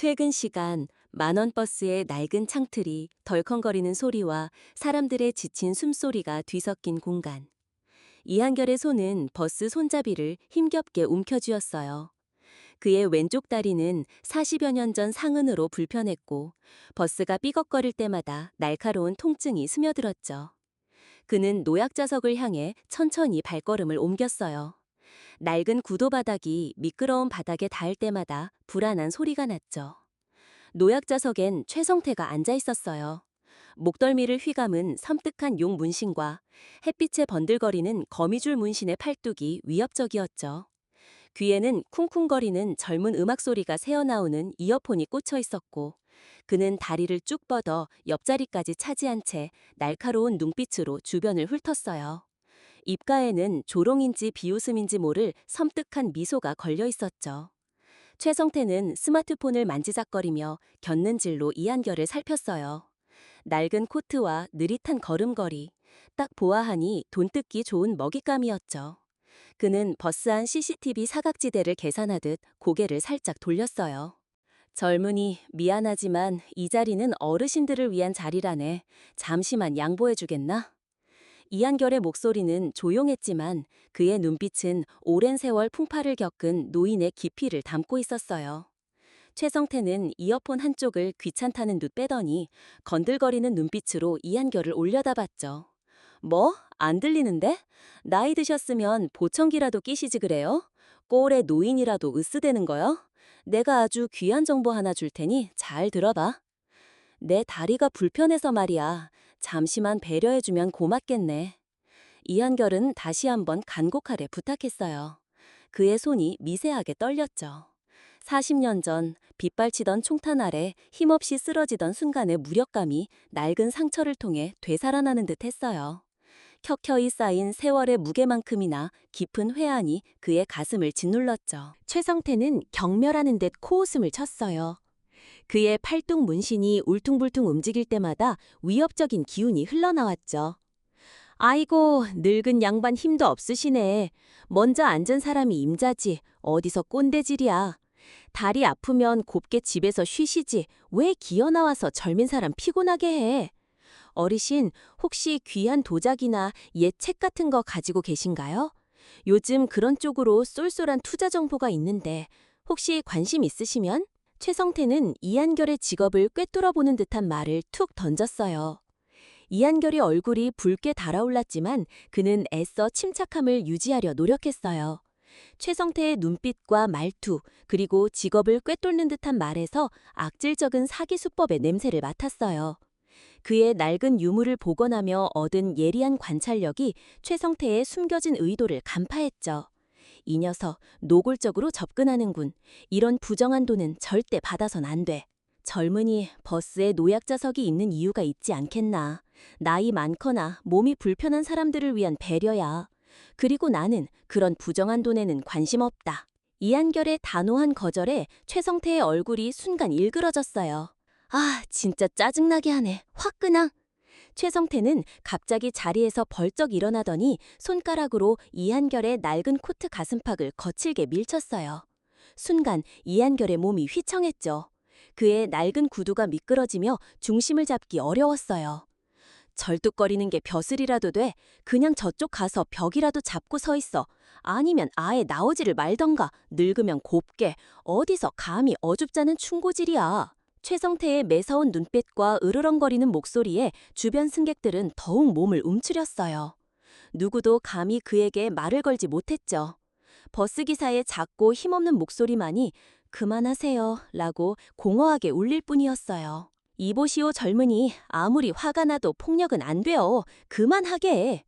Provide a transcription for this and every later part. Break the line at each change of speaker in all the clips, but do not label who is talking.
퇴근 시간 만원 버스의 낡은 창틀이 덜컹거리는 소리와 사람들의 지친 숨소리가 뒤섞인 공간. 이한결의 손은 버스 손잡이를 힘겹게 움켜쥐었어요. 그의 왼쪽 다리는 40여 년 전 상흔으로 불편했고 버스가 삐걱거릴 때마다 날카로운 통증이 스며들었죠. 그는 노약자석을 향해 천천히 발걸음을 옮겼어요. 낡은 구도 바닥이 미끄러운 바닥에 닿을 때마다 불안한 소리가 났죠. 노약자석엔 최성태가 앉아 있었어요. 목덜미를 휘감은 섬뜩한 용 문신과 햇빛에 번들거리는 거미줄 문신의 팔뚝이 위협적이었죠. 귀에는 쿵쿵거리는 젊은 음악 소리가 새어나오는 이어폰이 꽂혀 있었고, 그는 다리를 쭉 뻗어 옆자리까지 차지한 채 날카로운 눈빛으로 주변을 훑었어요. 입가에는 조롱인지 비웃음인지 모를 섬뜩한 미소가 걸려 있었죠. 최성태는 스마트폰을 만지작거리며 곁눈질로 이한결을 살폈어요. 낡은 코트와 느릿한 걸음걸이, 딱 보아하니 돈 뜯기 좋은 먹잇감이었죠. 그는 버스 안 CCTV 사각지대를 계산하듯 고개를 살짝 돌렸어요. 젊은이, 미안하지만 이 자리는 어르신들을 위한 자리라네. 잠시만 양보해주겠나? 이한결의 목소리는 조용했지만 그의 눈빛은 오랜 세월 풍파를 겪은 노인의 깊이를 담고 있었어요. 최성태는 이어폰 한쪽을 귀찮다는 듯 빼더니 건들거리는 눈빛으로 이한결을 올려다봤죠. 뭐? 안 들리는데? 나이 드셨으면 보청기라도 끼시지 그래요? 꼴에 노인이라도 으스대는 거요? 내가 아주 귀한 정보 하나 줄 테니 잘 들어봐. 내 다리가 불편해서 말이야. 잠시만 배려해주면 고맙겠네. 이한결은 다시 한번 간곡하게 부탁했어요. 그의 손이 미세하게 떨렸죠. 40년 전 빗발치던 총탄 아래 힘없이 쓰러지던 순간의 무력감이 낡은 상처를 통해 되살아나는 듯 했어요. 켜켜이 쌓인 세월의 무게만큼이나 깊은 회한이 그의 가슴을 짓눌렀죠. 최성태는 경멸하는 듯 코웃음을 쳤어요. 그의 팔뚝 문신이 울퉁불퉁 움직일 때마다 위협적인 기운이 흘러나왔죠. 아이고, 늙은 양반 힘도 없으시네. 먼저 앉은 사람이 임자지. 어디서 꼰대질이야. 다리 아프면 곱게 집에서 쉬시지. 왜 기어나와서 젊은 사람 피곤하게 해. 어르신, 혹시 귀한 도자기나 옛 책 같은 거 가지고 계신가요? 요즘 그런 쪽으로 쏠쏠한 투자 정보가 있는데 혹시 관심 있으시면? 최성태는 이한결의 직업을 꿰뚫어보는 듯한 말을 툭 던졌어요. 이한결의 얼굴이 붉게 달아올랐지만 그는 애써 침착함을 유지하려 노력했어요. 최성태의 눈빛과 말투, 그리고 직업을 꿰뚫는 듯한 말에서 악질적인 사기 수법의 냄새를 맡았어요. 그의 낡은 유물을 복원하며 얻은 예리한 관찰력이 최성태의 숨겨진 의도를 간파했죠. 이 녀석 노골적으로 접근하는군. 이런 부정한 돈은 절대 받아선 안 돼. 젊은이 버스에 노약자석이 있는 이유가 있지 않겠나. 나이 많거나 몸이 불편한 사람들을 위한 배려야. 그리고 나는 그런 부정한 돈에는 관심 없다. 이한결의 단호한 거절에 최성태의 얼굴이 순간 일그러졌어요. 아, 진짜 짜증나게 하네. 화끈한. 최성태는 갑자기 자리에서 벌쩍 일어나더니 손가락으로 이한결의 낡은 코트 가슴팍을 거칠게 밀쳤어요. 순간 이한결의 몸이 휘청했죠. 그의 낡은 구두가 미끄러지며 중심을 잡기 어려웠어요. 절뚝거리는 게 벼슬이라도 돼. 그냥 저쪽 가서 벽이라도 잡고 서 있어. 아니면 아예 나오지를 말던가. 늙으면 곱게. 어디서 감히 어줍잖은 충고질이야. 최성태의 매서운 눈빛과 으르렁거리는 목소리에 주변 승객들은 더욱 몸을 움츠렸어요. 누구도 감히 그에게 말을 걸지 못했죠. 버스기사의 작고 힘없는 목소리만이 그만하세요 라고 공허하게 울릴 뿐이었어요. 이보시오 젊은이, 아무리 화가 나도 폭력은 안 돼요. 그만하게 해.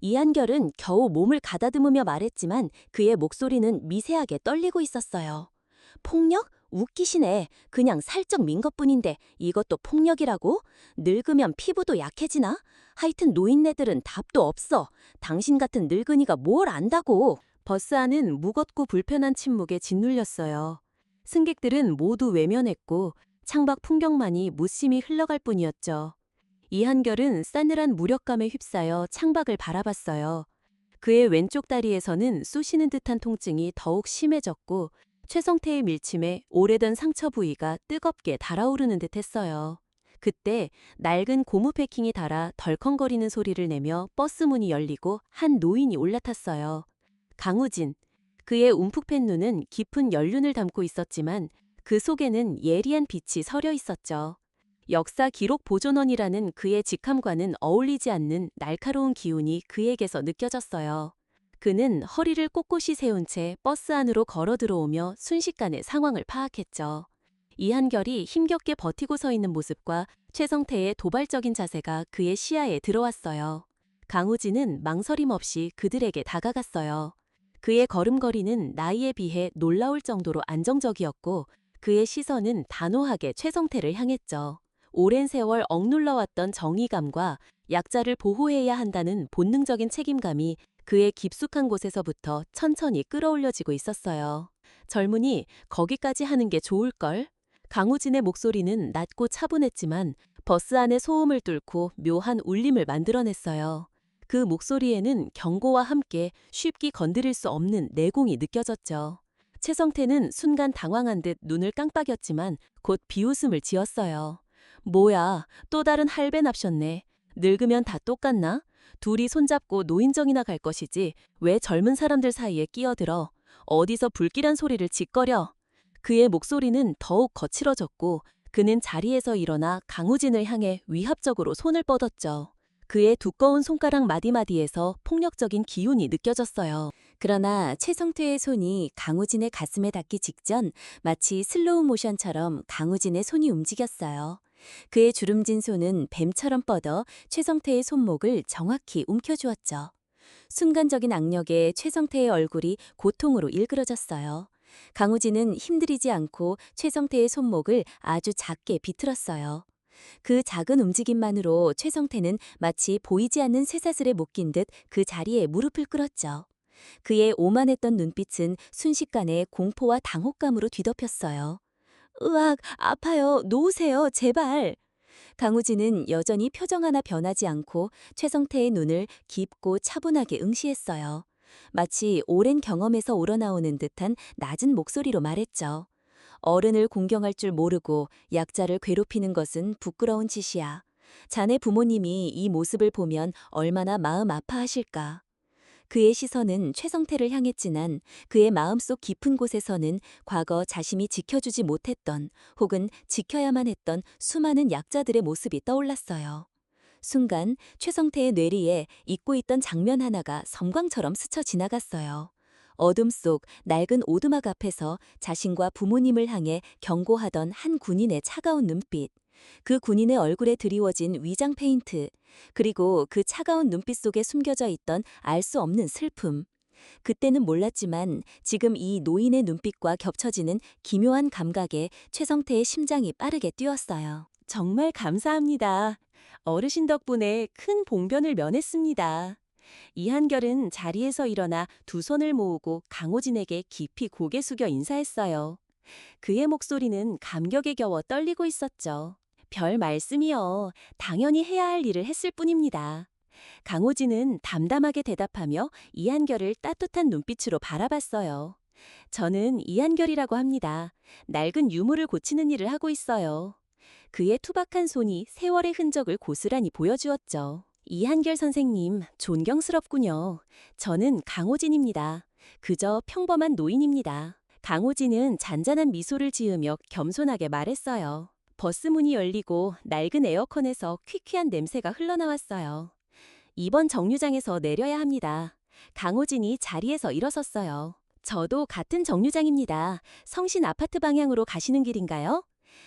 이한결은 겨우 몸을 가다듬으며 말했지만 그의 목소리는 미세하게 떨리고 있었어요. 폭력? 웃기시네. 그냥 살짝 민 것뿐인데 이것도 폭력이라고? 늙으면 피부도 약해지나? 하여튼 노인네들은 답도 없어. 당신 같은 늙은이가 뭘 안다고. 버스 안은 무겁고 불편한 침묵에 짓눌렸어요. 승객들은 모두 외면했고 창밖 풍경만이 무심히 흘러갈 뿐이었죠. 이한결은 싸늘한 무력감에 휩싸여 창밖을 바라봤어요. 그의 왼쪽 다리에서는 쑤시는 듯한 통증이 더욱 심해졌고 최성태의 밀침에 오래된 상처 부위가 뜨겁게 달아오르는 듯 했어요. 그때 낡은 고무 패킹이 달아 덜컹거리는 소리를 내며 버스 문이 열리고 한 노인이 올라탔어요. 강우진. 그의 움푹 팬 눈은 깊은 연륜을 담고 있었지만 그 속에는 예리한 빛이 서려 있었죠. 역사 기록 보존원이라는 그의 직함과는 어울리지 않는 날카로운 기운이 그에게서 느껴졌어요. 그는 허리를 꼿꼿이 세운 채 버스 안으로 걸어 들어오며 순식간에 상황을 파악했죠. 이한결이 힘겹게 버티고 서 있는 모습과 최성태의 도발적인 자세가 그의 시야에 들어왔어요. 강우진은 망설임 없이 그들에게 다가갔어요. 그의 걸음걸이는 나이에 비해 놀라울 정도로 안정적이었고 그의 시선은 단호하게 최성태를 향했죠. 오랜 세월 억눌러왔던 정의감과 약자를 보호해야 한다는 본능적인 책임감이 그의 깊숙한 곳에서부터 천천히 끌어올려지고 있었어요. 젊은이, 거기까지 하는 게 좋을걸? 강우진의 목소리는 낮고 차분했지만 버스 안의 소음을 뚫고 묘한 울림을 만들어냈어요. 그 목소리에는 경고와 함께 쉽게 건드릴 수 없는 내공이 느껴졌죠. 최성태는 순간 당황한 듯 눈을 깜빡였지만 곧 비웃음을 지었어요. 뭐야, 또 다른 할배 납셨네. 늙으면 다 똑같나? 둘이 손잡고 노인정이나 갈 것이지 왜 젊은 사람들 사이에 끼어들어? 어디서 불길한 소리를 짓거려? 그의 목소리는 더욱 거칠어졌고 그는 자리에서 일어나 강우진을 향해 위압적으로 손을 뻗었죠. 그의 두꺼운 손가락 마디마디에서 폭력적인 기운이 느껴졌어요. 그러나 최성태의 손이 강우진의 가슴에 닿기 직전 마치 슬로우 모션처럼 강우진의 손이 움직였어요. 그의 주름진 손은 뱀처럼 뻗어 최성태의 손목을 정확히 움켜쥐었죠. 순간적인 악력에 최성태의 얼굴이 고통으로 일그러졌어요. 강우진은 힘들이지 않고 최성태의 손목을 아주 작게 비틀었어요. 그 작은 움직임만으로 최성태는 마치 보이지 않는 쇠사슬에 묶인 듯 그 자리에 무릎을 꿇었죠. 그의 오만했던 눈빛은 순식간에 공포와 당혹감으로 뒤덮였어요. 으악, 아파요. 놓으세요. 제발. 강우진은 여전히 표정 하나 변하지 않고 최성태의 눈을 깊고 차분하게 응시했어요. 마치 오랜 경험에서 우러나오는 듯한 낮은 목소리로 말했죠. 어른을 공경할 줄 모르고 약자를 괴롭히는 것은 부끄러운 짓이야. 자네 부모님이 이 모습을 보면 얼마나 마음 아파하실까. 그의 시선은 최성태를 향했지만 그의 마음속 깊은 곳에서는 과거 자신이 지켜주지 못했던 혹은 지켜야만 했던 수많은 약자들의 모습이 떠올랐어요. 순간 최성태의 뇌리에 잊고 있던 장면 하나가 섬광처럼 스쳐 지나갔어요. 어둠 속 낡은 오두막 앞에서 자신과 부모님을 향해 경고하던 한 군인의 차가운 눈빛. 그 군인의 얼굴에 드리워진 위장 페인트, 그리고 그 차가운 눈빛 속에 숨겨져 있던 알 수 없는 슬픔. 그때는 몰랐지만 지금 이 노인의 눈빛과 겹쳐지는 기묘한 감각에 최성태의 심장이 빠르게 뛰었어요. 정말 감사합니다. 어르신 덕분에 큰 봉변을 면했습니다. 이한결은 자리에서 일어나 두 손을 모으고 강호진에게 깊이 고개 숙여 인사했어요. 그의 목소리는 감격에 겨워 떨리고 있었죠. 별 말씀이요. 당연히 해야 할 일을 했을 뿐입니다. 강호진은 담담하게 대답하며 이한결을 따뜻한 눈빛으로 바라봤어요. 저는 이한결이라고 합니다. 낡은 유물을 고치는 일을 하고 있어요. 그의 투박한 손이 세월의 흔적을 고스란히 보여주었죠. 이한결 선생님, 존경스럽군요. 저는 강호진입니다. 그저 평범한 노인입니다. 강호진은 잔잔한 미소를 지으며 겸손하게 말했어요. 버스 문이 열리고 낡은 에어컨에서 퀴퀴한 냄새가 흘러나왔어요. 이번 정류장에서 내려야 합니다. 강호진이 자리에서 일어섰어요. 저도 같은 정류장입니다. 성신 아파트 방향으로 가시는 길인가요?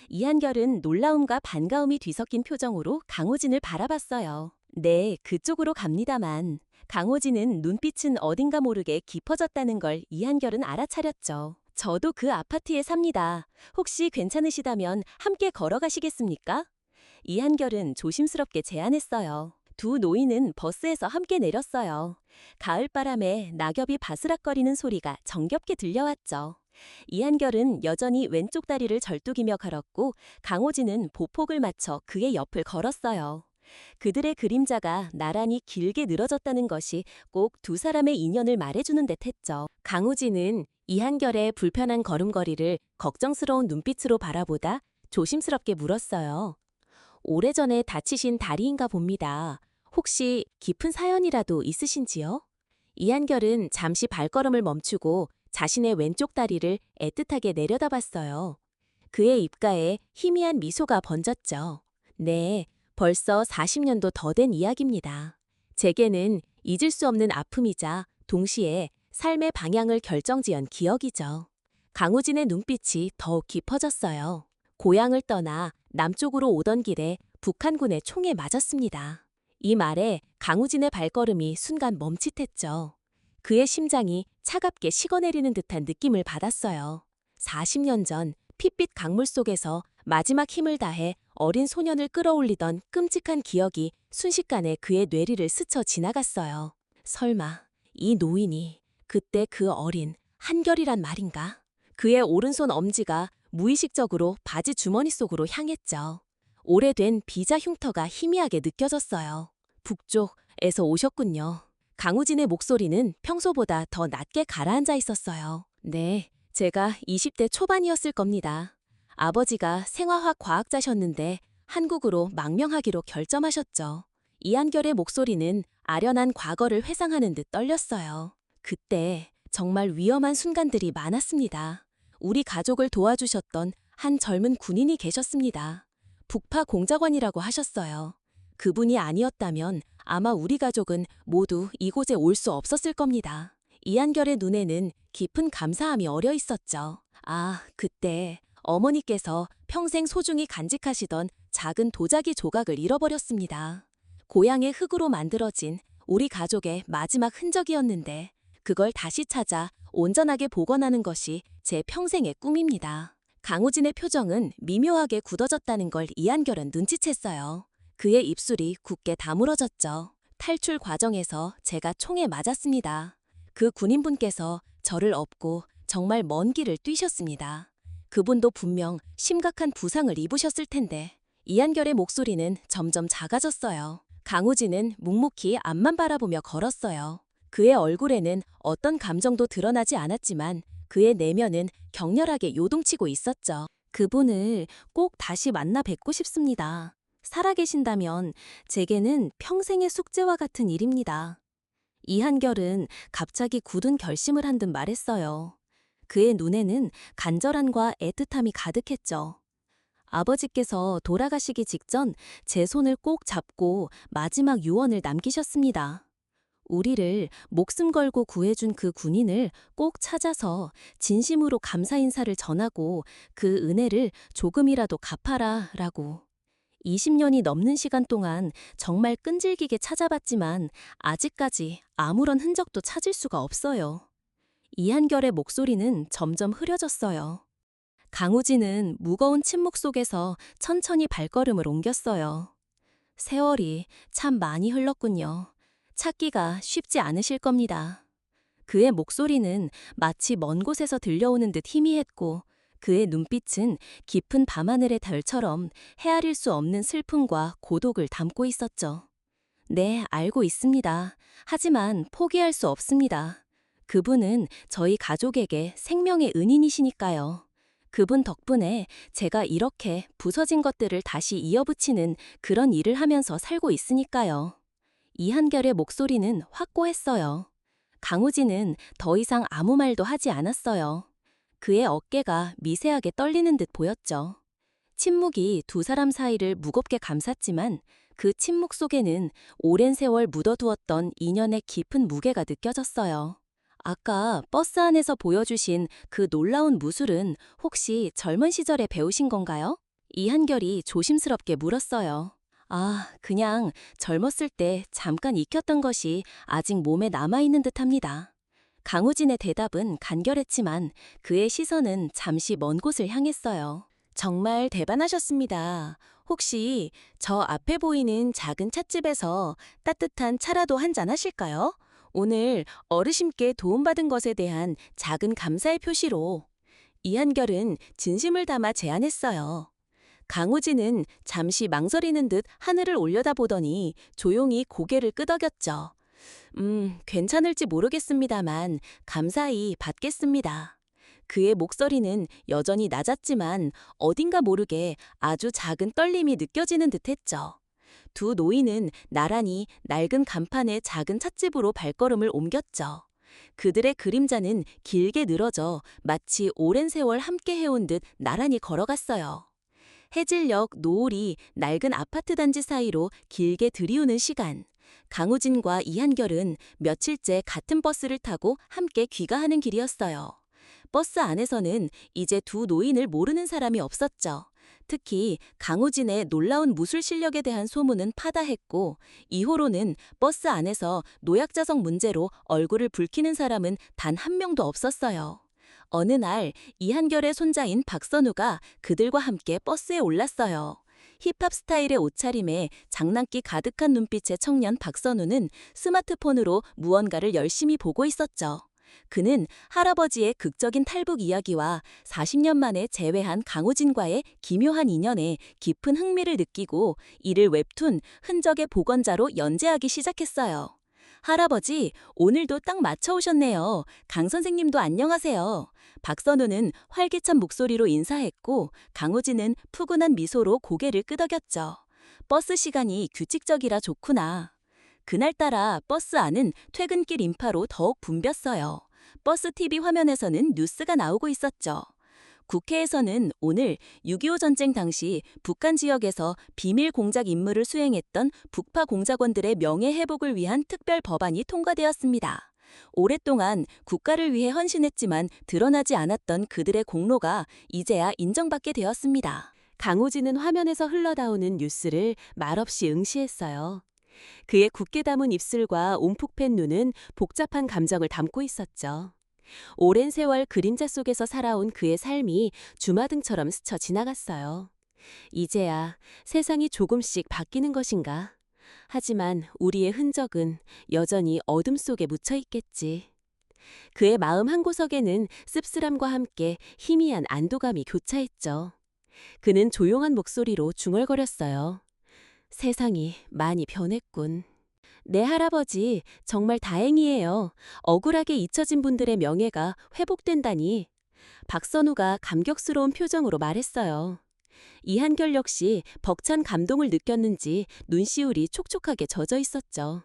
이한결은 놀라움과 반가움이 뒤섞인 표정으로 강호진을 바라봤어요. 네, 그쪽으로 갑니다만. 강호진은 눈빛은 어딘가 모르게 깊어졌다는 걸 이한결은 알아차렸죠. 저도 그 아파트에 삽니다. 혹시 괜찮으시다면 함께 걸어가시겠습니까? 이한결은 조심스럽게 제안했어요. 두 노인은 버스에서 함께 내렸어요. 가을바람에 낙엽이 바스락거리는 소리가 정겹게 들려왔죠. 이한결은 여전히 왼쪽 다리를 절뚝이며 걸었고 강호진은 보폭을 맞춰 그의 옆을 걸었어요. 그들의 그림자가 나란히 길게 늘어졌다는 것이 꼭 두 사람의 인연을 말해주는 듯했죠. 강호진은 이한결의 불편한 걸음걸이를 걱정스러운 눈빛으로 바라보다 조심스럽게 물었어요. 오래전에 다치신 다리인가 봅니다. 혹시 깊은 사연이라도 있으신지요? 이한결은 잠시 발걸음을 멈추고 자신의 왼쪽 다리를 애틋하게 내려다봤어요. 그의 입가에 희미한 미소가 번졌죠. 네, 벌써 40년도 더 된 이야기입니다. 제게는 잊을 수 없는 아픔이자 동시에 삶의 방향을 결정지은 기억이죠. 강우진의 눈빛이 더욱 깊어졌어요. 고향을 떠나 남쪽으로 오던 길에 북한군의 총에 맞았습니다. 이 말에 강우진의 발걸음이 순간 멈칫했죠. 그의 심장이 차갑게 식어내리는 듯한 느낌을 받았어요. 40년 전 핏빛 강물 속에서 마지막 힘을 다해 어린 소년을 끌어올리던 끔찍한 기억이 순식간에 그의 뇌리를 스쳐 지나갔어요. 설마 이 노인이 그때 그 어린 한결이란 말인가? 그의 오른손 엄지가 무의식적으로 바지 주머니 속으로 향했죠. 오래된 비자 흉터가 희미하게 느껴졌어요. 북쪽에서 오셨군요. 강우진의 목소리는 평소보다 더 낮게 가라앉아 있었어요. 네, 제가 20대 초반이었을 겁니다. 아버지가 생화학 과학자셨는데 한국으로 망명하기로 결점하셨죠. 이한결의 목소리는 아련한 과거를 회상하는 듯 떨렸어요. 그때 정말 위험한 순간들이 많았습니다. 우리 가족을 도와주셨던 한 젊은 군인이 계셨습니다. 북파 공작원이라고 하셨어요. 그분이 아니었다면 아마 우리 가족은 모두 이곳에 올 수 없었을 겁니다. 이한결의 눈에는 깊은 감사함이 어려 있었죠. 아, 그때 어머니께서 평생 소중히 간직하시던 작은 도자기 조각을 잃어버렸습니다. 고향의 흙으로 만들어진 우리 가족의 마지막 흔적이었는데 그걸 다시 찾아 온전하게 복원하는 것이 제 평생의 꿈입니다. 강우진의 표정은 미묘하게 굳어졌다는 걸 이한결은 눈치챘어요. 그의 입술이 굳게 다물어졌죠. 탈출 과정에서 제가 총에 맞았습니다. 그 군인분께서 저를 업고 정말 먼 길을 뛰셨습니다. 그분도 분명 심각한 부상을 입으셨을 텐데 이한결의 목소리는 점점 작아졌어요. 강우진은 묵묵히 앞만 바라보며 걸었어요. 그의 얼굴에는 어떤 감정도 드러나지 않았지만 그의 내면은 격렬하게 요동치고 있었죠. 그분을 꼭 다시 만나 뵙고 싶습니다. 살아계신다면 제게는 평생의 숙제와 같은 일입니다. 이한결은 갑자기 굳은 결심을 한 듯 말했어요. 그의 눈에는 간절함과 애틋함이 가득했죠. 아버지께서 돌아가시기 직전 제 손을 꼭 잡고 마지막 유언을 남기셨습니다. 우리를 목숨 걸고 구해준 그 군인을 꼭 찾아서 진심으로 감사 인사를 전하고 그 은혜를 조금이라도 갚아라 라고. 20년이 넘는 시간 동안 정말 끈질기게 찾아봤지만 아직까지 아무런 흔적도 찾을 수가 없어요. 이한결의 목소리는 점점 흐려졌어요. 강우진은 무거운 침묵 속에서 천천히 발걸음을 옮겼어요. 세월이 참 많이 흘렀군요. 찾기가 쉽지 않으실 겁니다. 그의 목소리는 마치 먼 곳에서 들려오는 듯 희미했고 그의 눈빛은 깊은 밤하늘의 달처럼 헤아릴 수 없는 슬픔과 고독을 담고 있었죠. 네, 알고 있습니다. 하지만 포기할 수 없습니다. 그분은 저희 가족에게 생명의 은인이시니까요. 그분 덕분에 제가 이렇게 부서진 것들을 다시 이어붙이는 그런 일을 하면서 살고 있으니까요. 이한결의 목소리는 확고했어요. 강우진은 더 이상 아무 말도 하지 않았어요. 그의 어깨가 미세하게 떨리는 듯 보였죠. 침묵이 두 사람 사이를 무겁게 감쌌지만 그 침묵 속에는 오랜 세월 묻어두었던 인연의 깊은 무게가 느껴졌어요. 아까 버스 안에서 보여주신 그 놀라운 무술은 혹시 젊은 시절에 배우신 건가요? 이한결이 조심스럽게 물었어요. 아, 그냥 젊었을 때 잠깐 익혔던 것이 아직 몸에 남아있는 듯합니다. 강우진의 대답은 간결했지만 그의 시선은 잠시 먼 곳을 향했어요. 정말 대단하셨습니다. 혹시 저 앞에 보이는 작은 찻집에서 따뜻한 차라도 한잔 하실까요? 오늘 어르신께 도움받은 것에 대한 작은 감사의 표시로. 이한결은 진심을 담아 제안했어요. 강우진은 잠시 망설이는 듯 하늘을 올려다보더니 조용히 고개를 끄덕였죠. 괜찮을지 모르겠습니다만 감사히 받겠습니다. 그의 목소리는 여전히 낮았지만 어딘가 모르게 아주 작은 떨림이 느껴지는 듯했죠. 두 노인은 나란히 낡은 간판의 작은 찻집으로 발걸음을 옮겼죠. 그들의 그림자는 길게 늘어져 마치 오랜 세월 함께 해온 듯 나란히 걸어갔어요. 해질녘 노을이 낡은 아파트 단지 사이로 길게 들이우는 시간. 강우진과 이한결은 며칠째 같은 버스를 타고 함께 귀가하는 길이었어요. 버스 안에서는 이제 두 노인을 모르는 사람이 없었죠. 특히 강우진의 놀라운 무술 실력에 대한 소문은 파다했고, 이후로는 버스 안에서 노약자석 문제로 얼굴을 붉히는 사람은 단 한 명도 없었어요. 어느 날 이한결의 손자인 박선우가 그들과 함께 버스에 올랐어요. 힙합 스타일의 옷차림에 장난기 가득한 눈빛의 청년 박선우는 스마트폰으로 무언가를 열심히 보고 있었죠. 그는 할아버지의 극적인 탈북 이야기와 40년 만에 재회한 강우진과의 기묘한 인연에 깊은 흥미를 느끼고 이를 웹툰 흔적의 복원자로 연재하기 시작했어요. 할아버지, 오늘도 딱 맞춰 오셨네요. 강 선생님도 안녕하세요. 박선우는 활기찬 목소리로 인사했고 강우진은 푸근한 미소로 고개를 끄덕였죠. 버스 시간이 규칙적이라 좋구나. 그날따라 버스 안은 퇴근길 인파로 더욱 붐볐어요. 버스 TV 화면에서는 뉴스가 나오고 있었죠. 국회에서는 오늘 6.25 전쟁 당시 북한 지역에서 비밀 공작 임무를 수행했던 북파 공작원들의 명예 회복을 위한 특별 법안이 통과되었습니다. 오랫동안 국가를 위해 헌신했지만 드러나지 않았던 그들의 공로가 이제야 인정받게 되었습니다. 강우진은 화면에서 흘러나오는 뉴스를 말없이 응시했어요. 그의 굳게 담은 입술과 움푹 팬 눈은 복잡한 감정을 담고 있었죠. 오랜 세월 그림자 속에서 살아온 그의 삶이 주마등처럼 스쳐 지나갔어요. 이제야 세상이 조금씩 바뀌는 것인가? 하지만 우리의 흔적은 여전히 어둠 속에 묻혀 있겠지. 그의 마음 한구석에는 씁쓸함과 함께 희미한 안도감이 교차했죠. 그는 조용한 목소리로 중얼거렸어요. 세상이 많이 변했군. 네, 할아버지, 정말 다행이에요. 억울하게 잊혀진 분들의 명예가 회복된다니. 박선우가 감격스러운 표정으로 말했어요. 이한결 역시 벅찬 감동을 느꼈는지 눈시울이 촉촉하게 젖어 있었죠.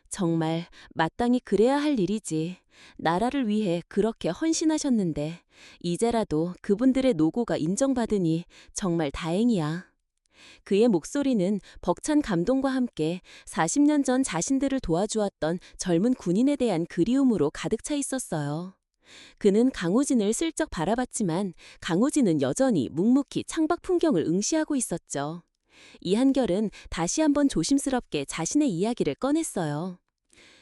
정말 마땅히 그래야 할 일이지. 나라를 위해 그렇게 헌신하셨는데 이제라도 그분들의 노고가 인정받으니 정말 다행이야. 그의 목소리는 벅찬 감동과 함께 40년 전 자신들을 도와주었던 젊은 군인에 대한 그리움으로 가득 차 있었어요. 그는 강우진을 슬쩍 바라봤지만 강우진은 여전히 묵묵히 창밖 풍경을 응시하고 있었죠. 이한결은 다시 한번 조심스럽게 자신의 이야기를 꺼냈어요.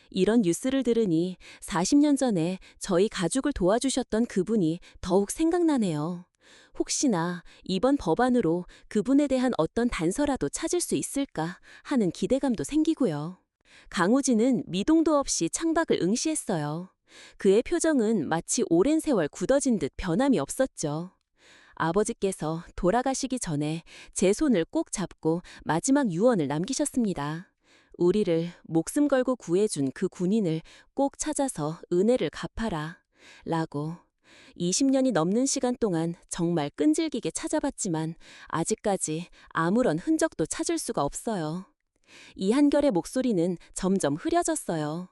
이런 뉴스를 들으니 40년 전에 저희 가족을 도와주셨던 그분이 더욱 생각나네요. 혹시나 이번 법안으로 그분에 대한 어떤 단서라도 찾을 수 있을까 하는 기대감도 생기고요. 강우진은 미동도 없이 창밖을 응시했어요. 그의 표정은 마치 오랜 세월 굳어진 듯 변함이 없었죠. 아버지께서 돌아가시기 전에 제 손을 꼭 잡고 마지막 유언을 남기셨습니다. 우리를 목숨 걸고 구해준 그 군인을 꼭 찾아서 은혜를 갚아라. 라고. 20년이 넘는 시간 동안 정말 끈질기게 찾아봤지만 아직까지 아무런 흔적도 찾을 수가 없어요. 이한결의 목소리는 점점 흐려졌어요.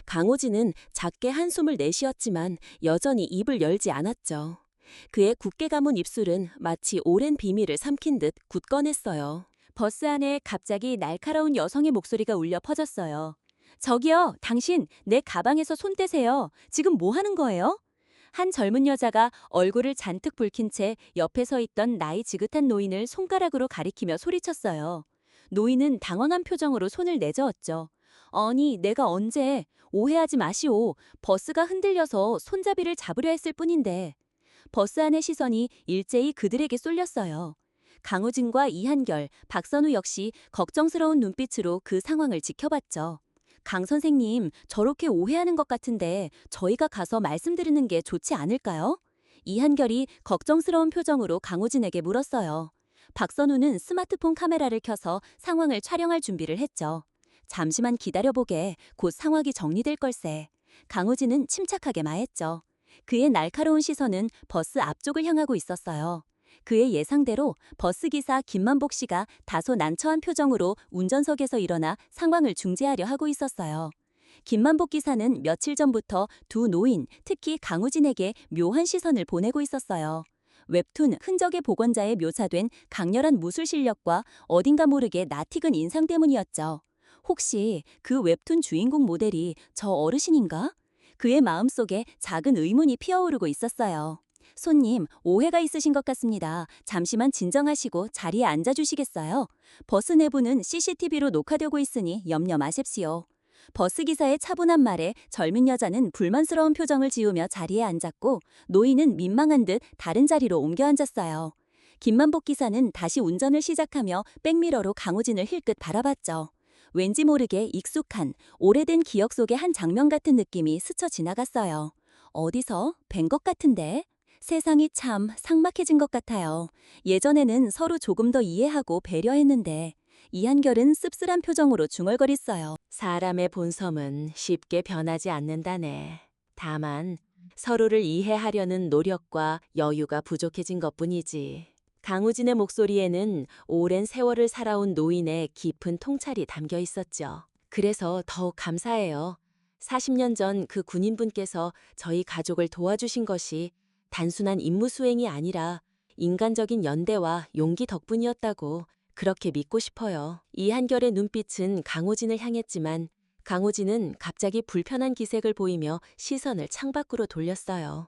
강우진은 작게 한숨을 내쉬었지만 여전히 입을 열지 않았죠. 그의 굳게 감은 입술은 마치 오랜 비밀을 삼킨 듯 굳건했어요. 버스 안에 갑자기 날카로운 여성의 목소리가 울려 퍼졌어요. 저기요, 당신 내 가방에서 손 떼세요. 지금 뭐 하는 거예요? 한 젊은 여자가 얼굴을 잔뜩 붉힌 채 옆에 서 있던 나이 지긋한 노인을 손가락으로 가리키며 소리쳤어요. 노인은 당황한 표정으로 손을 내저었죠. 아니, 내가 언제? 오해하지 마시오. 버스가 흔들려서 손잡이를 잡으려 했을 뿐인데. 버스 안의 시선이 일제히 그들에게 쏠렸어요. 강우진과 이한결, 박선우 역시 걱정스러운 눈빛으로 그 상황을 지켜봤죠. 강 선생님, 저렇게 오해하는 것 같은데 저희가 가서 말씀드리는 게 좋지 않을까요? 이한결이 걱정스러운 표정으로 강우진에게 물었어요. 박선우는 스마트폰 카메라를 켜서 상황을 촬영할 준비를 했죠. 잠시만 기다려보게. 곧 상황이 정리될 걸세. 강우진은 침착하게 말했죠. 그의 날카로운 시선은 버스 앞쪽을 향하고 있었어요. 그의 예상대로 버스기사 김만복 씨가 다소 난처한 표정으로 운전석에서 일어나 상황을 중재하려 하고 있었어요. 김만복 기사는 며칠 전부터 두 노인, 특히 강우진에게 묘한 시선을 보내고 있었어요. 웹툰 흔적의 복원자에 묘사된 강렬한 무술 실력과 어딘가 모르게 낯익은 인상 때문이었죠. 혹시 그 웹툰 주인공 모델이 저 어르신인가? 그의 마음속에 작은 의문이 피어오르고 있었어요. 손님, 오해가 있으신 것 같습니다. 잠시만 진정하시고 자리에 앉아주시겠어요? 버스 내부는 CCTV로 녹화되고 있으니 염려 마십시오. 버스 기사의 차분한 말에 젊은 여자는 불만스러운 표정을 지으며 자리에 앉았고 노인은 민망한 듯 다른 자리로 옮겨 앉았어요. 김만복 기사는 다시 운전을 시작하며 백미러로 강우진을 힐끗 바라봤죠. 왠지 모르게 익숙한 오래된 기억 속의 한 장면 같은 느낌이 스쳐 지나갔어요. 어디서 뵌 것 같은데? 세상이 참 삭막해진 것 같아요. 예전에는 서로 조금 더 이해하고 배려했는데 이한결은 씁쓸한 표정으로 중얼거렸어요. 사람의 본성은 쉽게 변하지 않는다네. 다만 서로를 이해하려는 노력과 여유가 부족해진 것뿐이지. 강우진의 목소리에는 오랜 세월을 살아온 노인의 깊은 통찰이 담겨 있었죠. 그래서 더욱 감사해요. 40년 전 그 군인분께서 저희 가족을 도와주신 것이 단순한 임무 수행이 아니라 인간적인 연대와 용기 덕분이었다고 그렇게 믿고 싶어요. 이한결의 눈빛은 강우진을 향했지만 강우진은 갑자기 불편한 기색을 보이며 시선을 창밖으로 돌렸어요.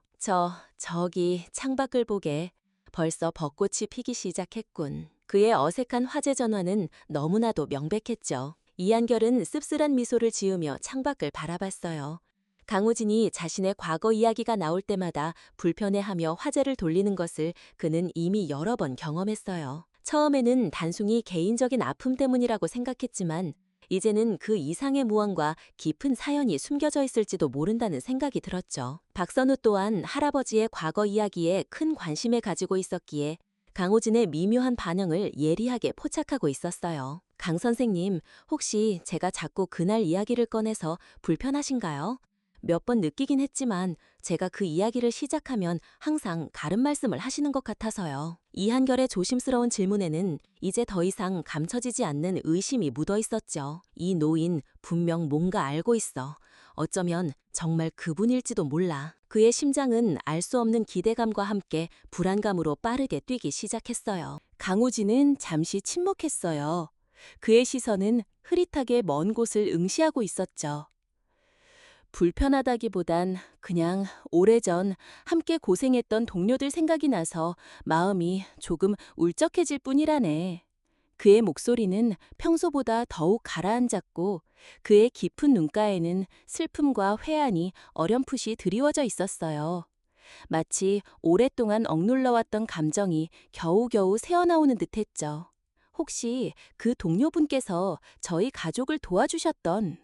저기 창밖을 보게. 벌써 벚꽃이 피기 시작했군. 그의 어색한 화제 전화는 너무나도 명백했죠. 이한결은 씁쓸한 미소를 지으며 창밖을 바라봤어요. 강우진이 자신의 과거 이야기가 나올 때마다 불편해하며 화제를 돌리는 것을 그는 이미 여러 번 경험했어요. 처음에는 단순히 개인적인 아픔 때문이라고 생각했지만 이제는 그 이상의 무언가 깊은 사연이 숨겨져 있을지도 모른다는 생각이 들었죠. 박선우 또한 할아버지의 과거 이야기에 큰 관심을 가지고 있었기에 강우진의 미묘한 반응을 예리하게 포착하고 있었어요. 강 선생님, 혹시 제가 자꾸 그날 이야기를 꺼내서 불편하신가요? 몇 번 느끼긴 했지만 제가 그 이야기를 시작하면 항상 다른 말씀을 하시는 것 같아서요. 이한결의 조심스러운 질문에는 이제 더 이상 감춰지지 않는 의심이 묻어 있었죠. 이 노인 분명 뭔가 알고 있어. 어쩌면 정말 그분일지도 몰라. 그의 심장은 알 수 없는 기대감과 함께 불안감으로 빠르게 뛰기 시작했어요. 강우진은 잠시 침묵했어요. 그의 시선은 흐릿하게 먼 곳을 응시하고 있었죠. 불편하다기보단 그냥 오래전 함께 고생했던 동료들 생각이 나서 마음이 조금 울적해질 뿐이라네. 그의 목소리는 평소보다 더욱 가라앉았고 그의 깊은 눈가에는 슬픔과 회한이 어렴풋이 드리워져 있었어요. 마치 오랫동안 억눌러왔던 감정이 겨우겨우 새어나오는 듯했죠. 혹시 그 동료분께서 저희 가족을 도와주셨던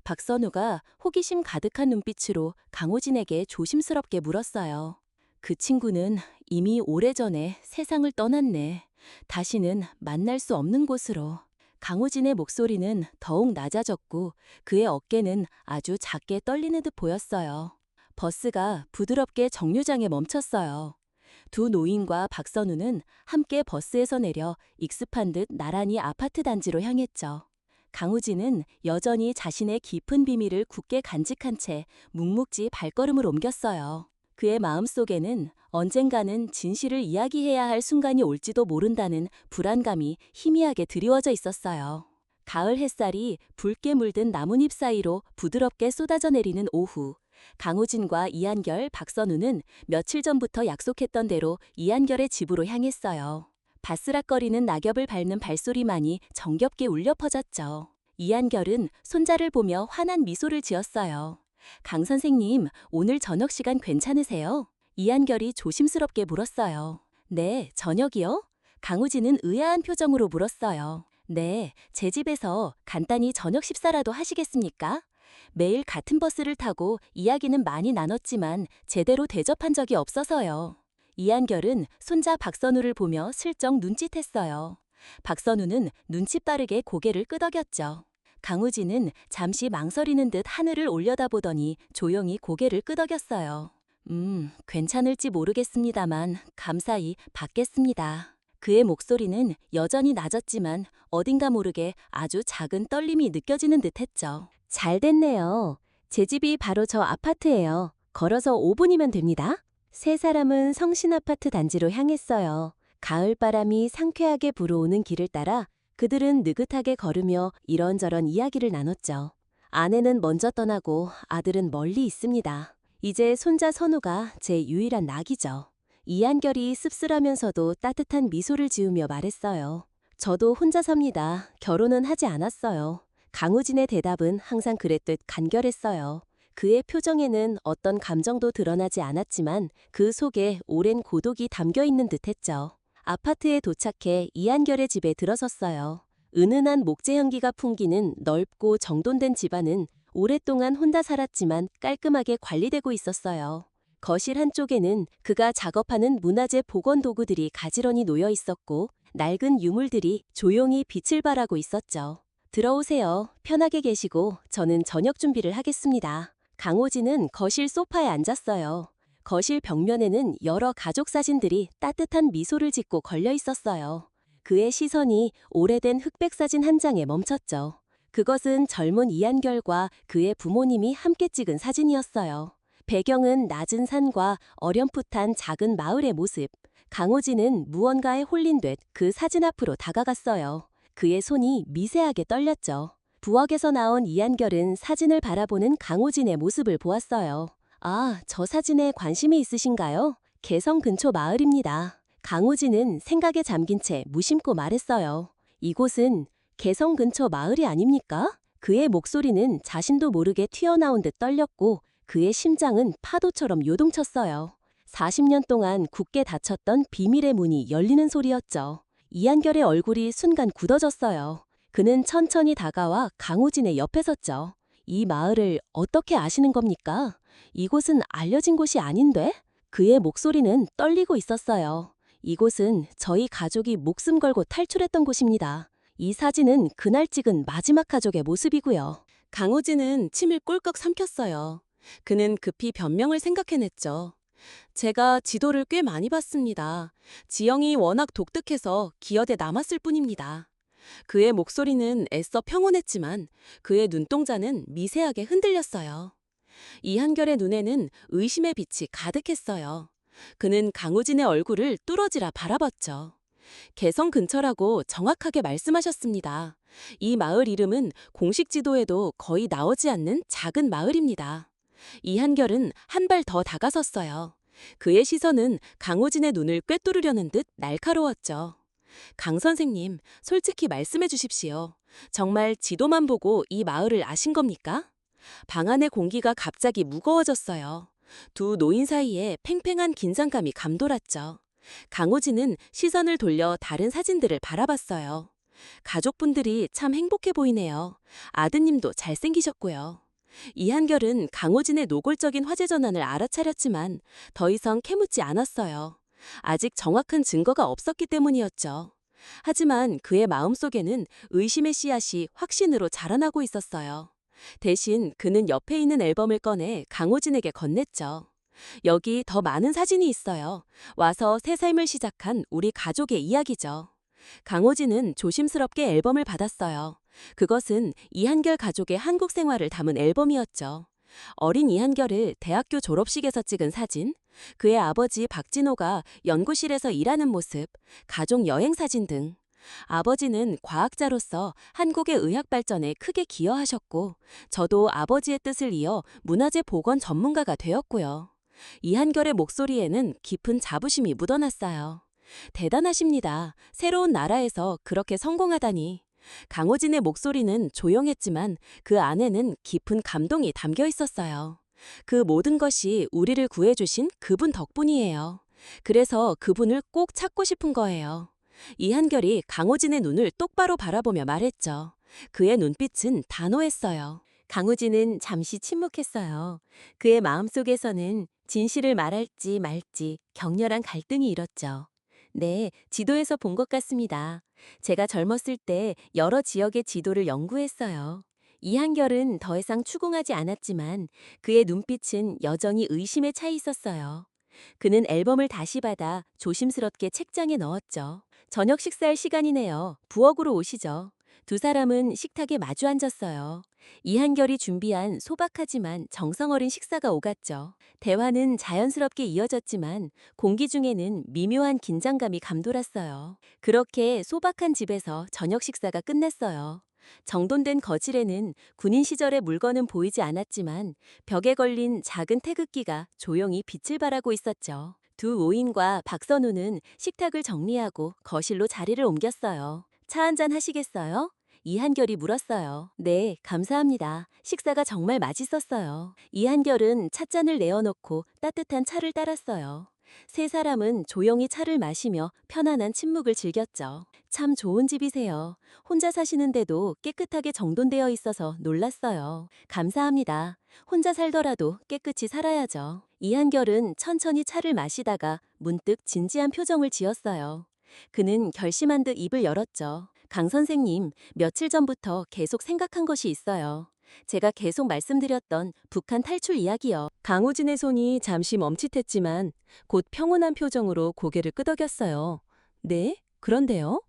박선우가 호기심 가득한 눈빛으로 강호진에게 조심스럽게 물었어요. 그 친구는 이미 오래전에 세상을 떠났네. 다시는 만날 수 없는 곳으로. 강호진의 목소리는 더욱 낮아졌고 그의 어깨는 아주 작게 떨리는 듯 보였어요. 버스가 부드럽게 정류장에 멈췄어요. 두 노인과 박선우는 함께 버스에서 내려 익습한 듯 나란히 아파트 단지로 향했죠. 강우진은 여전히 자신의 깊은 비밀을 굳게 간직한 채 묵묵지 발걸음을 옮겼어요. 그의 마음속에는 언젠가는 진실을 이야기해야 할 순간이 올지도 모른다는 불안감이 희미하게 드리워져 있었어요. 가을 햇살이 붉게 물든 나뭇잎 사이로 부드럽게 쏟아져 내리는 오후, 강우진과 이한결, 박선우는 며칠 전부터 약속했던 대로 이한결의 집으로 향했어요. 바스락거리는 낙엽을 밟는 발소리만이 정겹게 울려 퍼졌죠. 이한결은 손자를 보며 환한 미소를 지었어요. 강 선생님, 오늘 저녁 시간 괜찮으세요? 이한결이 조심스럽게 물었어요. 네, 저녁이요? 강우진은 의아한 표정으로 물었어요. 네, 제 집에서 간단히 저녁 식사라도 하시겠습니까? 매일 같은 버스를 타고 이야기는 많이 나눴지만 제대로 대접한 적이 없어서요. 이한결은 손자 박선우를 보며 슬쩍 눈짓했어요. 박선우는 눈치 빠르게 고개를 끄덕였죠. 강우진은 잠시 망설이는 듯 하늘을 올려다보더니 조용히 고개를 끄덕였어요. 괜찮을지 모르겠습니다만 감사히 받겠습니다. 그의 목소리는 여전히 낮았지만 어딘가 모르게 아주 작은 떨림이 느껴지는 듯 했죠. 잘 됐네요. 제 집이 바로 저 아파트예요. 걸어서 5분이면 됩니다. 세 사람은 성신 아파트 단지로 향했어요. 가을 바람이 상쾌하게 불어오는 길을 따라 그들은 느긋하게 걸으며 이런저런 이야기를 나눴죠. 아내는 먼저 떠나고 아들은 멀리 있습니다. 이제 손자 선우가 제 유일한 낙이죠. 이한결이 씁쓸하면서도 따뜻한 미소를 지으며 말했어요. 저도 혼자 삽니다. 결혼은 하지 않았어요. 강우진의 대답은 항상 그랬듯 간결했어요. 그의 표정에는 어떤 감정도 드러나지 않았지만 그 속에 오랜 고독이 담겨 있는 듯했죠. 아파트에 도착해 이한결의 집에 들어섰어요. 은은한 목재 향기가 풍기는 넓고 정돈된 집안은 오랫동안 혼자 살았지만 깔끔하게 관리되고 있었어요. 거실 한쪽에는 그가 작업하는 문화재 복원 도구들이 가지런히 놓여 있었고 낡은 유물들이 조용히 빛을 발하고 있었죠. 들어오세요. 편하게 계시고 저는 저녁 준비를 하겠습니다. 강호진은 거실 소파에 앉았어요. 거실 벽면에는 여러 가족 사진들이 따뜻한 미소를 짓고 걸려 있었어요. 그의 시선이 오래된 흑백 사진 한 장에 멈췄죠. 그것은 젊은 이한결과 그의 부모님이 함께 찍은 사진이었어요. 배경은 낮은 산과 어렴풋한 작은 마을의 모습. 강호진은 무언가에 홀린 듯 그 사진 앞으로 다가갔어요. 그의 손이 미세하게 떨렸죠. 부엌에서 나온 이한결은 사진을 바라보는 강호진의 모습을 보았어요. 아, 저 사진에 관심이 있으신가요? 개성 근처 마을입니다. 강호진은 생각에 잠긴 채 무심코 말했어요. 이곳은 개성 근처 마을이 아닙니까? 그의 목소리는 자신도 모르게 튀어나온 듯 떨렸고 그의 심장은 파도처럼 요동쳤어요. 40년 동안 굳게 닫혔던 비밀의 문이 열리는 소리였죠. 이한결의 얼굴이 순간 굳어졌어요. 그는 천천히 다가와 강호진의 옆에 섰죠. 이 마을을 어떻게 아시는 겁니까? 이곳은 알려진 곳이 아닌데? 그의 목소리는 떨리고 있었어요. 이곳은 저희 가족이 목숨 걸고 탈출했던 곳입니다. 이 사진은 그날 찍은 마지막 가족의 모습이고요. 강호진은 침을 꼴깍 삼켰어요. 그는 급히 변명을 생각해냈죠. 제가 지도를 꽤 많이 봤습니다. 지형이 워낙 독특해서 기억에 남았을 뿐입니다. 그의 목소리는 애써 평온했지만 그의 눈동자는 미세하게 흔들렸어요. 이한결의 눈에는 의심의 빛이 가득했어요. 그는 강우진의 얼굴을 뚫어지라 바라봤죠. 개성 근처라고 정확하게 말씀하셨습니다. 이 마을 이름은 공식 지도에도 거의 나오지 않는 작은 마을입니다. 이한결은 한 발 더 다가섰어요. 그의 시선은 강호진의 눈을 꿰뚫으려는 듯 날카로웠죠. 강 선생님, 솔직히 말씀해 주십시오. 정말 지도만 보고 이 마을을 아신 겁니까? 방 안의 공기가 갑자기 무거워졌어요. 두 노인 사이에 팽팽한 긴장감이 감돌았죠. 강호진은 시선을 돌려 다른 사진들을 바라봤어요. 가족분들이 참 행복해 보이네요. 아드님도 잘생기셨고요. 이한결은 강호진의 노골적인 화제 전환을 알아차렸지만 더 이상 캐묻지 않았어요. 아직 정확한 증거가 없었기 때문이었죠. 하지만 그의 마음속에는 의심의 씨앗이 확신으로 자라나고 있었어요. 대신 그는 옆에 있는 앨범을 꺼내 강호진에게 건넸죠. 여기 더 많은 사진이 있어요. 와서 새 삶을 시작한 우리 가족의 이야기죠. 강호진은 조심스럽게 앨범을 받았어요. 그것은 이한결 가족의 한국 생활을 담은 앨범이었죠. 어린 이한결을 대학교 졸업식에서 찍은 사진, 그의 아버지 박진호가 연구실에서 일하는 모습, 가족 여행 사진 등. 아버지는 과학자로서 한국의 의학 발전에 크게 기여하셨고, 저도 아버지의 뜻을 이어 문화재 복원 전문가가 되었고요. 이한결의 목소리에는 깊은 자부심이 묻어났어요. 대단하십니다. 새로운 나라에서 그렇게 성공하다니. 강호진의 목소리는 조용했지만 그 안에는 깊은 감동이 담겨 있었어요. 그 모든 것이 우리를 구해주신 그분 덕분이에요. 그래서 그분을 꼭 찾고 싶은 거예요. 이한결이 강호진의 눈을 똑바로 바라보며 말했죠. 그의 눈빛은 단호했어요. 강호진은 잠시 침묵했어요. 그의 마음속에서는 진실을 말할지 말지 격렬한 갈등이 일었죠. 네, 지도에서 본 것 같습니다. 제가 젊었을 때 여러 지역의 지도를 연구했어요. 이한결은 더 이상 추궁하지 않았지만 그의 눈빛은 여전히 의심에 차 있었어요. 그는 앨범을 다시 받아 조심스럽게 책장에 넣었죠. 저녁 식사할 시간이네요. 부엌으로 오시죠. 두 사람은 식탁에 마주 앉았어요. 이한결이 준비한 소박하지만 정성 어린 식사가 오갔죠. 대화는 자연스럽게 이어졌지만 공기 중에는 미묘한 긴장감이 감돌았어요. 그렇게 소박한 집에서 저녁 식사가 끝났어요. 정돈된 거실에는 군인 시절의 물건은 보이지 않았지만 벽에 걸린 작은 태극기가 조용히 빛을 발하고 있었죠. 두 오인과 박선우는 식탁을 정리하고 거실로 자리를 옮겼어요. 차 한잔 하시겠어요? 이한결이 물었어요. 네, 감사합니다. 식사가 정말 맛있었어요. 이한결은 찻잔을 내어놓고 따뜻한 차를 따랐어요. 세 사람은 조용히 차를 마시며 편안한 침묵을 즐겼죠. 참 좋은 집이세요. 혼자 사시는데도 깨끗하게 정돈되어 있어서 놀랐어요. 감사합니다. 혼자 살더라도 깨끗이 살아야죠. 이한결은 천천히 차를 마시다가 문득 진지한 표정을 지었어요. 그는 결심한 듯 입을 열었죠. 강 선생님, 며칠 전부터 계속 생각한 것이 있어요. 제가 계속 말씀드렸던 북한 탈출 이야기요. 강우진의 손이 잠시 멈칫했지만 곧 평온한 표정으로 고개를 끄덕였어요. 네? 그런데요?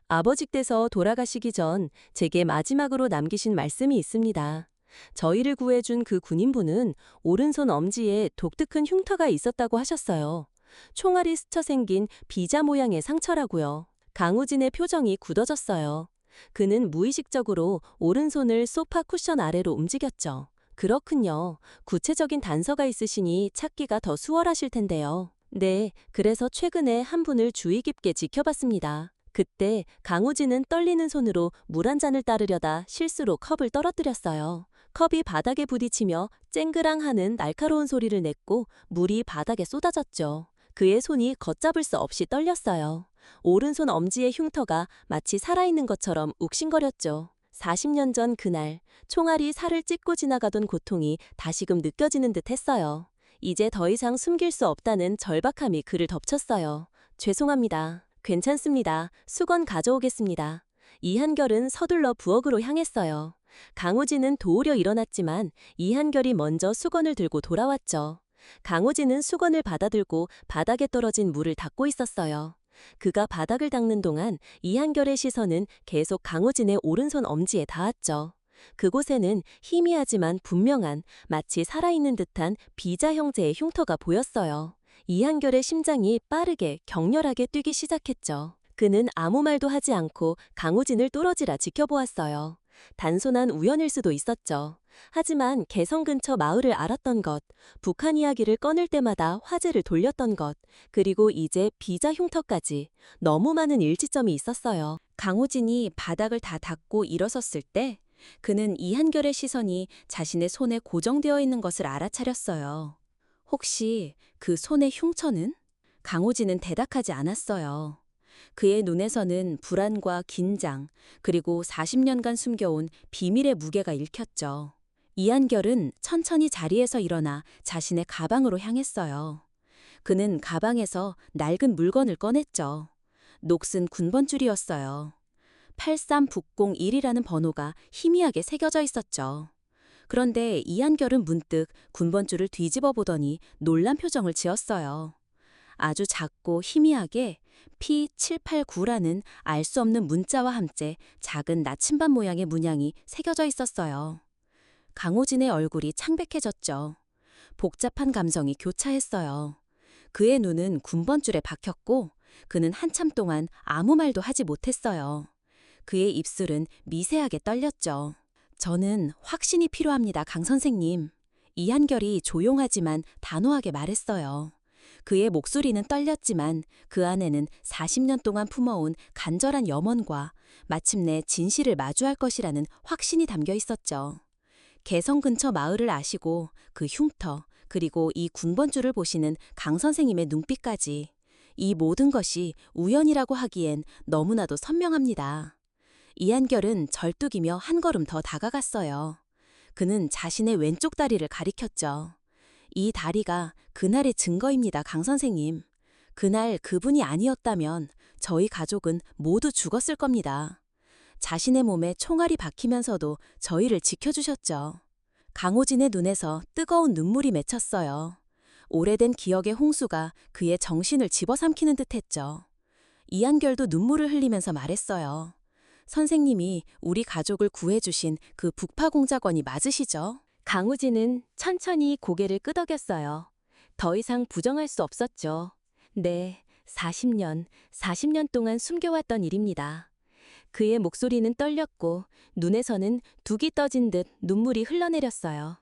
아버지께서 돌아가시기 전 제게 마지막으로 남기신 말씀이 있습니다. 저희를 구해준 그 군인분은 오른손 엄지에 독특한 흉터가 있었다고 하셨어요. 총알이 스쳐 생긴 비자 모양의 상처라고요. 강우진의 표정이 굳어졌어요. 그는 무의식적으로 오른손을 소파 쿠션 아래로 움직였죠. 그렇군요. 구체적인 단서가 있으시니 찾기가 더 수월하실 텐데요. 네, 그래서 최근에 한 분을 주의 깊게 지켜봤습니다. 그때 강우진은 떨리는 손으로 물 한 잔을 따르려다 실수로 컵을 떨어뜨렸어요. 컵이 바닥에 부딪히며 쨍그랑하는 날카로운 소리를 냈고 물이 바닥에 쏟아졌죠. 그의 손이 걷잡을 수 없이 떨렸어요. 오른손 엄지의 흉터가 마치 살아있는 것처럼 욱신거렸죠. 40년 전 그날, 총알이 살을 찢고 지나가던 고통이 다시금 느껴지는 듯 했어요. 이제 더 이상 숨길 수 없다는 절박함이 그를 덮쳤어요. 죄송합니다. 괜찮습니다. 수건 가져오겠습니다. 이한결은 서둘러 부엌으로 향했어요. 강우진은 도우려 일어났지만 이한결이 먼저 수건을 들고 돌아왔죠. 강우진은 수건을 받아들고 바닥에 떨어진 물을 닦고 있었어요. 그가 바닥을 닦는 동안 이한결의 시선은 계속 강우진의 오른손 엄지에 닿았죠. 그곳에는 희미하지만 분명한 마치 살아있는 듯한 비자 형태의 흉터가 보였어요. 이한결의 심장이 빠르게 격렬하게 뛰기 시작했죠. 그는 아무 말도 하지 않고 강우진을 뚫어지라 지켜보았어요. 단순한 우연일 수도 있었죠. 하지만 개성 근처 마을을 알았던 것, 북한 이야기를 꺼낼 때마다 화제를 돌렸던 것, 그리고 이제 비자 흉터까지 너무 많은 일치점이 있었어요. 강우진이 바닥을 다 닦고 일어섰을 때 그는 이한결의 시선이 자신의 손에 고정되어 있는 것을 알아차렸어요. 혹시 그 손의 흉터는? 강우진은 대답하지 않았어요. 그의 눈에서는 불안과 긴장, 그리고 40년간 숨겨온 비밀의 무게가 읽혔죠. 이한결은 천천히 자리에서 일어나 자신의 가방으로 향했어요. 그는 가방에서 낡은 물건을 꺼냈죠. 녹슨 군번줄이었어요. 83601이라는 번호가 희미하게 새겨져 있었죠. 그런데 이한결은 문득 군번줄을 뒤집어 보더니 놀란 표정을 지었어요. 아주 작고 희미하게 P789라는 알 수 없는 문자와 함께 작은 나침반 모양의 문양이 새겨져 있었어요. 강호진의 얼굴이 창백해졌죠. 복잡한 감정이 교차했어요. 그의 눈은 군번줄에 박혔고 그는 한참 동안 아무 말도 하지 못했어요. 그의 입술은 미세하게 떨렸죠. 저는 확신이 필요합니다, 강 선생님. 이한결이 조용하지만 단호하게 말했어요. 그의 목소리는 떨렸지만 그 안에는 40년 동안 품어온 간절한 염원과 마침내 진실을 마주할 것이라는 확신이 담겨 있었죠. 개성 근처 마을을 아시고 그 흉터, 그리고 이 군번줄을 보시는 강 선생님의 눈빛까지 이 모든 것이 우연이라고 하기엔 너무나도 선명합니다. 이한결은 절뚝이며 한 걸음 더 다가갔어요. 그는 자신의 왼쪽 다리를 가리켰죠. 이 다리가 그날의 증거입니다, 강 선생님. 그날 그분이 아니었다면 저희 가족은 모두 죽었을 겁니다. 자신의 몸에 총알이 박히면서도 저희를 지켜주셨죠. 강호진의 눈에서 뜨거운 눈물이 맺혔어요. 오래된 기억의 홍수가 그의 정신을 집어삼키는 듯했죠. 이한결도 눈물을 흘리면서 말했어요. 선생님이 우리 가족을 구해주신 그 북파공작원이 맞으시죠? 강우진은 천천히 고개를 끄덕였어요. 더 이상 부정할 수 없었죠. 네, 40년 동안 숨겨왔던 일입니다. 그의 목소리는 떨렸고 눈에서는 둑이 떠진 듯 눈물이 흘러내렸어요.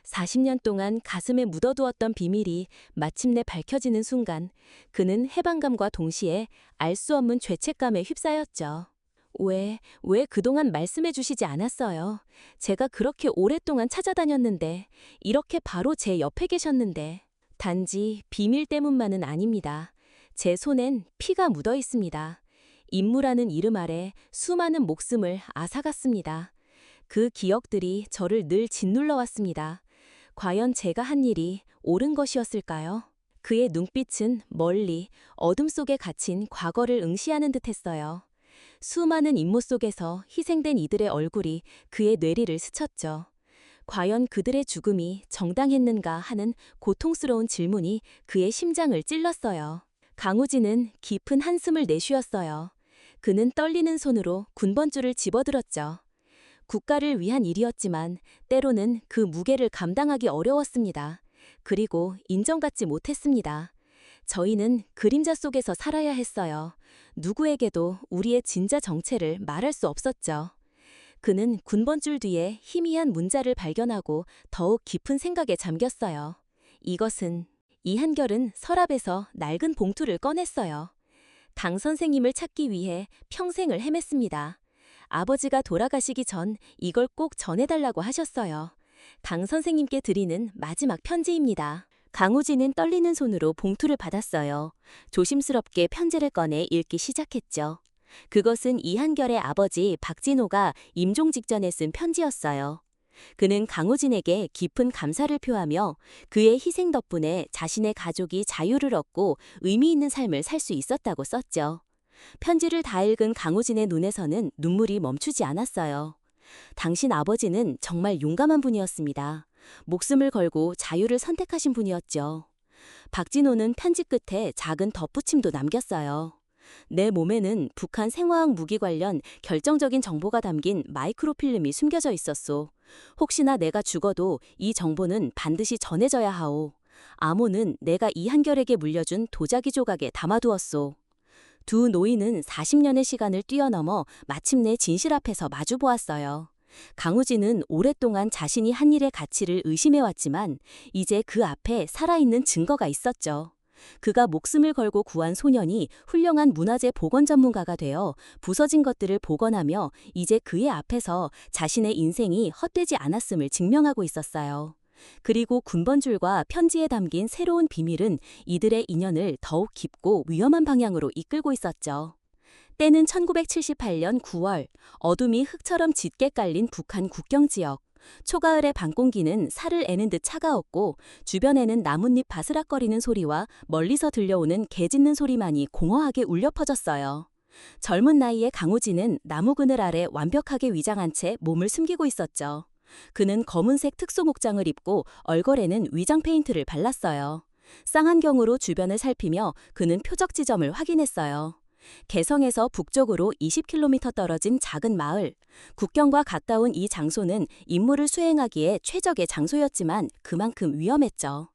40년 동안 가슴에 묻어두었던 비밀이 마침내 밝혀지는 순간 그는 해방감과 동시에 알 수 없는 죄책감에 휩싸였죠. 왜 그동안 말씀해 주시지 않았어요? 제가 그렇게 오랫동안 찾아다녔는데, 이렇게 바로 제 옆에 계셨는데. 단지 비밀 때문만은 아닙니다. 제 손엔 피가 묻어 있습니다. 임무라는 이름 아래 수많은 목숨을 앗아갔습니다. 그 기억들이 저를 늘 짓눌러 왔습니다. 과연 제가 한 일이 옳은 것이었을까요? 그의 눈빛은 멀리 어둠 속에 갇힌 과거를 응시하는 듯했어요. 수많은 임무 속에서 희생된 이들의 얼굴이 그의 뇌리를 스쳤죠. 과연 그들의 죽음이 정당했는가 하는 고통스러운 질문이 그의 심장을 찔렀어요. 강우진은 깊은 한숨을 내쉬었어요. 그는 떨리는 손으로 군번줄을 집어들었죠. 국가를 위한 일이었지만 때로는 그 무게를 감당하기 어려웠습니다. 그리고 인정받지 못했습니다. 저희는 그림자 속에서 살아야 했어요. 누구에게도 우리의 진짜 정체를 말할 수 없었죠. 그는 군번줄 뒤에 희미한 문자를 발견하고 더욱 깊은 생각에 잠겼어요. 이한결은 서랍에서 낡은 봉투를 꺼냈어요. 강 선생님을 찾기 위해 평생을 헤맸습니다. 아버지가 돌아가시기 전 이걸 꼭 전해달라고 하셨어요. 강 선생님께 드리는 마지막 편지입니다. 강우진은 떨리는 손으로 봉투를 받았어요. 조심스럽게 편지를 꺼내 읽기 시작했죠. 그것은 이한결의 아버지 박진호가 임종 직전에 쓴 편지였어요. 그는 강우진에게 깊은 감사를 표하며 그의 희생 덕분에 자신의 가족이 자유를 얻고 의미 있는 삶을 살 수 있었다고 썼죠. 편지를 다 읽은 강우진의 눈에서는 눈물이 멈추지 않았어요. 당신 아버지는 정말 용감한 분이었습니다. 목숨을 걸고 자유를 선택하신 분이었죠. 박진호는 편지 끝에 작은 덧붙임도 남겼어요. 내 몸에는 북한 생화학 무기 관련 결정적인 정보가 담긴 마이크로필름이 숨겨져 있었소. 혹시나 내가 죽어도 이 정보는 반드시 전해져야 하오. 암호는 내가 이한결에게 물려준 도자기 조각에 담아두었소. 두 노인은 40년의 시간을 뛰어넘어 마침내 진실 앞에서 마주보았어요. 강우진은 오랫동안 자신이 한 일의 가치를 의심해왔지만 이제 그 앞에 살아있는 증거가 있었죠. 그가 목숨을 걸고 구한 소년이 훌륭한 문화재 복원 전문가가 되어 부서진 것들을 복원하며 이제 그의 앞에서 자신의 인생이 헛되지 않았음을 증명하고 있었어요. 그리고 군번줄과 편지에 담긴 새로운 비밀은 이들의 인연을 더욱 깊고 위험한 방향으로 이끌고 있었죠. 때는 1978년 9월, 어둠이 흙처럼 짙게 깔린 북한 국경 지역. 초가을의 밤 공기는 살을 애는 듯 차가웠고 주변에는 나뭇잎 바스락거리는 소리와 멀리서 들려오는 개 짖는 소리만이 공허하게 울려 퍼졌어요. 젊은 나이의 강우진은 나무 그늘 아래 완벽하게 위장한 채 몸을 숨기고 있었죠. 그는 검은색 특수 목장을 입고 얼굴에는 위장 페인트를 발랐어요. 쌍안경으로 주변을 살피며 그는 표적 지점을 확인했어요. 개성에서 북쪽으로 20km 떨어진 작은 마을. 국경과 가까운 이 장소는 임무를 수행하기에 최적의 장소였지만 그만큼 위험했죠.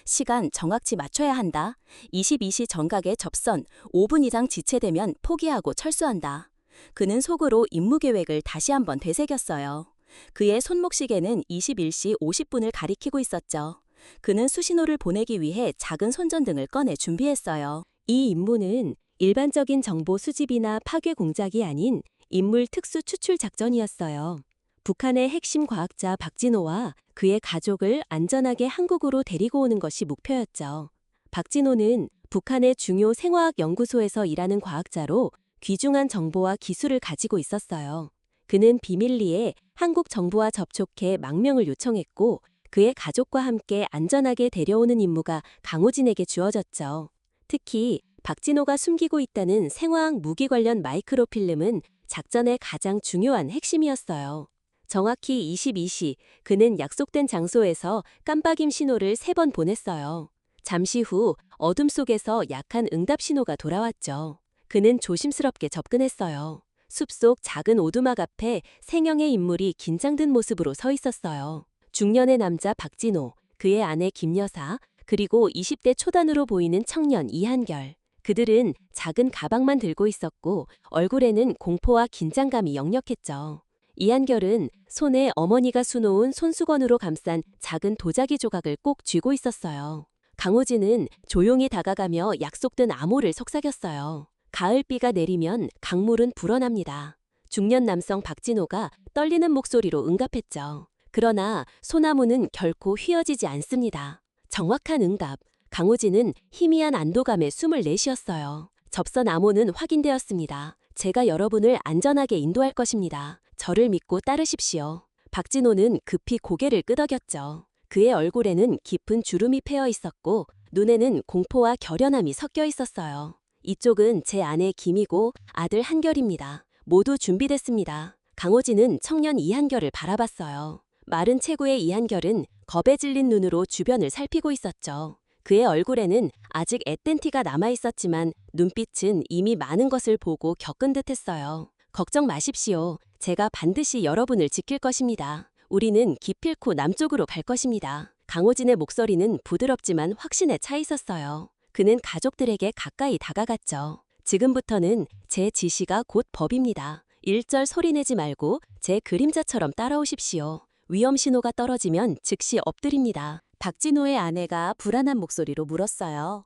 시간 정확히 맞춰야 한다. 22시 정각에 접선, 5분 이상 지체되면 포기하고 철수한다. 그는 속으로 임무 계획을 다시 한번 되새겼어요. 그의 손목시계는 21시 50분을 가리키고 있었죠. 그는 수신호를 보내기 위해 작은 손전등을 꺼내 준비했어요. 이 임무는 일반적인 정보 수집이나 파괴 공작이 아닌 인물 특수 추출 작전이었어요. 북한의 핵심 과학자 박진호와 그의 가족을 안전하게 한국으로 데리고 오는 것이 목표였죠. 박진호는 북한의 중요 생화학 연구소에서 일하는 과학자로 귀중한 정보와 기술을 가지고 있었어요. 그는 비밀리에 한국 정부와 접촉해 망명을 요청했고 그의 가족과 함께 안전하게 데려오는 임무가 강우진에게 주어졌죠. 특히 박진호가 숨기고 있다는 생화학 무기 관련 마이크로필름은 작전의 가장 중요한 핵심이었어요. 정확히 22시, 그는 약속된 장소에서 깜빡임 신호를 3번 보냈어요. 잠시 후 어둠 속에서 약한 응답 신호가 돌아왔죠. 그는 조심스럽게 접근했어요. 숲속 작은 오두막 앞에 생형의 인물이 긴장된 모습으로 서 있었어요. 중년의 남자 박진호, 그의 아내 김여사, 그리고 20대 초단으로 보이는 청년 이한결. 그들은 작은 가방만 들고 있었고 얼굴에는 공포와 긴장감이 역력했죠. 이한결은 손에 어머니가 수놓은 손수건으로 감싼 작은 도자기 조각을 꼭 쥐고 있었어요. 강호진은 조용히 다가가며 약속된 암호를 속삭였어요. 가을비가 내리면 강물은 불어납니다. 중년 남성 박진호가 떨리는 목소리로 응답했죠. 그러나 소나무는 결코 휘어지지 않습니다. 정확한 응답. 강호진은 희미한 안도감에 숨을 내쉬었어요. 접선 암호는 확인되었습니다. 제가 여러분을 안전하게 인도할 것입니다. 저를 믿고 따르십시오. 박진호는 급히 고개를 끄덕였죠. 그의 얼굴에는 깊은 주름이 패여 있었고 눈에는 공포와 결연함이 섞여 있었어요. 이쪽은 제 아내 김이고 아들 한결입니다. 모두 준비됐습니다. 강호진은 청년 이한결을 바라봤어요. 마른 체구의 이한결은 겁에 질린 눈으로 주변을 살피고 있었죠. 그의 얼굴에는 아직 앳된 티가 남아있었지만 눈빛은 이미 많은 것을 보고 겪은 듯했어요. 걱정 마십시오. 제가 반드시 여러분을 지킬 것입니다. 우리는 기필코 남쪽으로 갈 것입니다. 강호진의 목소리는 부드럽지만 확신에 차 있었어요. 그는 가족들에게 가까이 다가갔죠. 지금부터는 제 지시가 곧 법입니다. 일절 소리내지 말고 제 그림자처럼 따라오십시오. 위험 신호가 떨어지면 즉시 엎드립니다. 박진호의 아내가 불안한 목소리로 물었어요.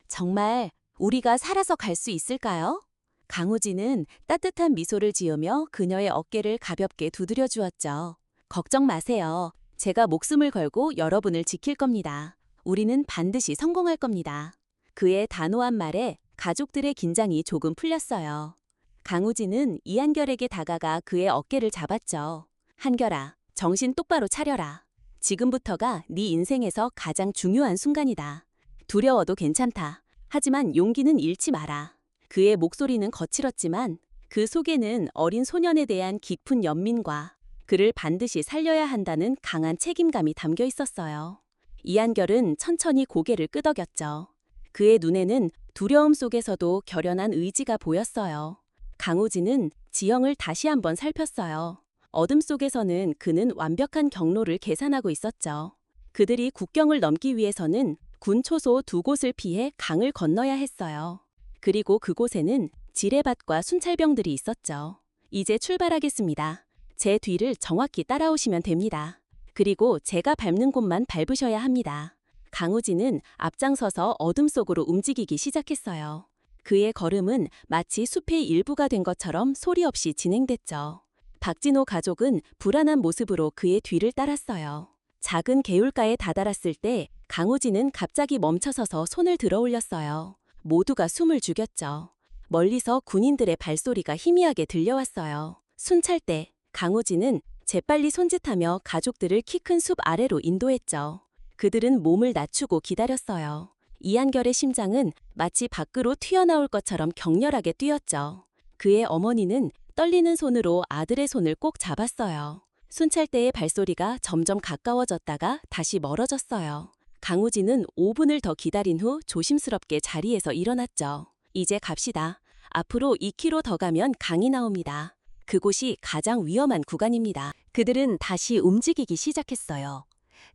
정말 우리가 살아서 갈 수 있을까요? 강호진은 따뜻한 미소를 지으며 그녀의 어깨를 가볍게 두드려 주었죠. 걱정 마세요. 제가 목숨을 걸고 여러분을 지킬 겁니다. 우리는 반드시 성공할 겁니다. 그의 단호한 말에 가족들의 긴장이 조금 풀렸어요. 강호진은 이한결에게 다가가 그의 어깨를 잡았죠. 한결아, 정신 똑바로 차려라. 지금부터가 네 인생에서 가장 중요한 순간이다. 두려워도 괜찮다. 하지만 용기는 잃지 마라. 그의 목소리는 거칠었지만 그 속에는 어린 소년에 대한 깊은 연민과 그를 반드시 살려야 한다는 강한 책임감이 담겨 있었어요. 이한결은 천천히 고개를 끄덕였죠. 그의 눈에는 두려움 속에서도 결연한 의지가 보였어요. 강호진은 지형을 다시 한번 살폈어요. 어둠 속에서는 그는 완벽한 경로를 계산하고 있었죠. 그들이 국경을 넘기 위해서는 군 초소 2곳을 피해 강을 건너야 했어요. 그리고 그곳에는 지뢰밭과 순찰병들이 있었죠. 이제 출발하겠습니다. 제 뒤를 정확히 따라오시면 됩니다. 그리고 제가 밟는 곳만 밟으셔야 합니다. 강호진은 앞장서서 어둠 속으로 움직이기 시작했어요. 그의 걸음은 마치 숲의 일부가 된 것처럼 소리 없이 진행됐죠. 박진호 가족은 불안한 모습으로 그의 뒤를 따랐어요. 작은 개울가에 다다랐을 때 강호진은 갑자기 멈춰서서 손을 들어 올렸어요. 모두가 숨을 죽였죠. 멀리서 군인들의 발소리가 희미하게 들려왔어요. 순찰대, 강호진은 재빨리 손짓하며 가족들을 키 큰 숲 아래로 인도했죠. 그들은 몸을 낮추고 기다렸어요. 이한결의 심장은 마치 밖으로 튀어나올 것처럼 격렬하게 뛰었죠. 그의 어머니는 떨리는 손으로 아들의 손을 꼭 잡았어요. 순찰대의 발소리가 점점 가까워졌다가 다시 멀어졌어요. 강호진은 5분을 더 기다린 후 조심스럽게 자리에서 일어났죠. 이제 갑시다. 앞으로 2km 더 가면 강이 나옵니다. 그곳이 가장 위험한 구간입니다. 그들은 다시 움직이기 시작했어요.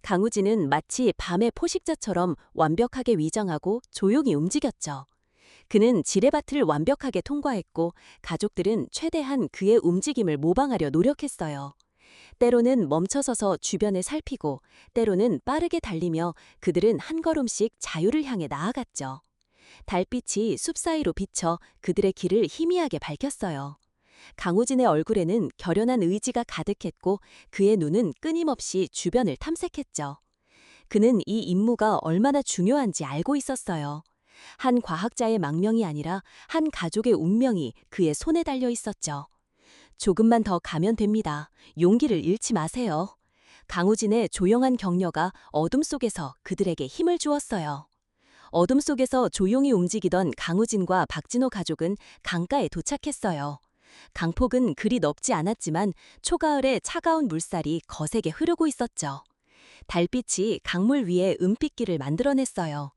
강우진은 마치 밤의 포식자처럼 완벽하게 위장하고 조용히 움직였죠. 그는 지뢰밭을 완벽하게 통과했고 가족들은 최대한 그의 움직임을 모방하려 노력했어요. 때로는 멈춰서서 주변을 살피고 때로는 빠르게 달리며 그들은 한 걸음씩 자유를 향해 나아갔죠. 달빛이 숲 사이로 비쳐 그들의 길을 희미하게 밝혔어요. 강호진의 얼굴에는 결연한 의지가 가득했고 그의 눈은 끊임없이 주변을 탐색했죠. 그는 이 임무가 얼마나 중요한지 알고 있었어요. 한 과학자의 망명이 아니라 한 가족의 운명이 그의 손에 달려 있었죠. 조금만 더 가면 됩니다. 용기를 잃지 마세요. 강우진의 조용한 격려가 어둠 속에서 그들에게 힘을 주었어요. 어둠 속에서 조용히 움직이던 강우진과 박진호 가족은 강가에 도착했어요. 강폭은 그리 넓지 않았지만 초가을에 차가운 물살이 거세게 흐르고 있었죠. 달빛이 강물 위에 은빛길을 만들어냈어요.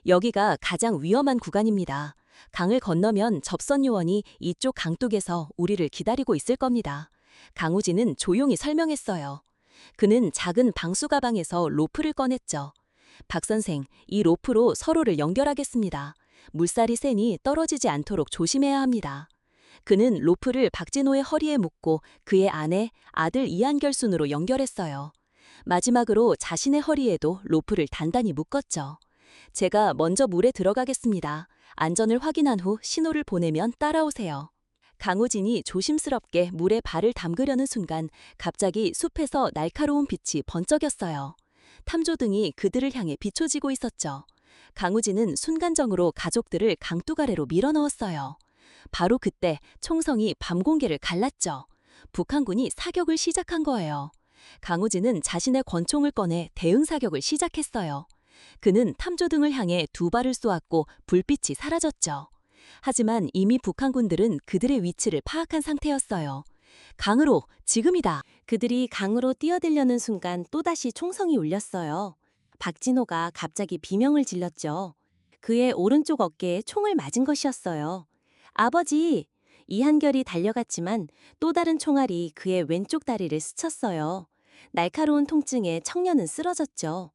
여기가 가장 위험한 구간입니다. 강을 건너면 접선 요원이 이쪽 강둑에서 우리를 기다리고 있을 겁니다. 강우진은 조용히 설명했어요. 그는 작은 방수 가방에서 로프를 꺼냈죠. 박 선생, 이 로프로 서로를 연결하겠습니다. 물살이 세니 떨어지지 않도록 조심해야 합니다. 그는 로프를 박진호의 허리에 묶고 그의 아내, 아들 이한결 순으로 연결했어요. 마지막으로 자신의 허리에도 로프를 단단히 묶었죠. 제가 먼저 물에 들어가겠습니다. 안전을 확인한 후 신호를 보내면 따라오세요. 강우진이 조심스럽게 물에 발을 담그려는 순간 갑자기 숲에서 날카로운 빛이 번쩍였어요. 탐조등이 그들을 향해 비춰지고 있었죠. 강우진은 순간적으로 가족들을 강둑 아래로 밀어넣었어요. 바로 그때 총성이 밤공개를 갈랐죠. 북한군이 사격을 시작한 거예요. 강우진은 자신의 권총을 꺼내 대응 사격을 시작했어요. 그는 탐조등을 향해 두 발을 쏘았고 불빛이 사라졌죠. 하지만 이미 북한군들은 그들의 위치를 파악한 상태였어요. 강으로, 지금이다. 그들이 강으로 뛰어들려는 순간 또다시 총성이 울렸어요. 박진호가 갑자기 비명을 질렀죠. 그의 오른쪽 어깨에 총을 맞은 것이었어요. 아버지! 이한결이 달려갔지만 또 다른 총알이 그의 왼쪽 다리를 스쳤어요. 날카로운 통증에 청년은 쓰러졌죠.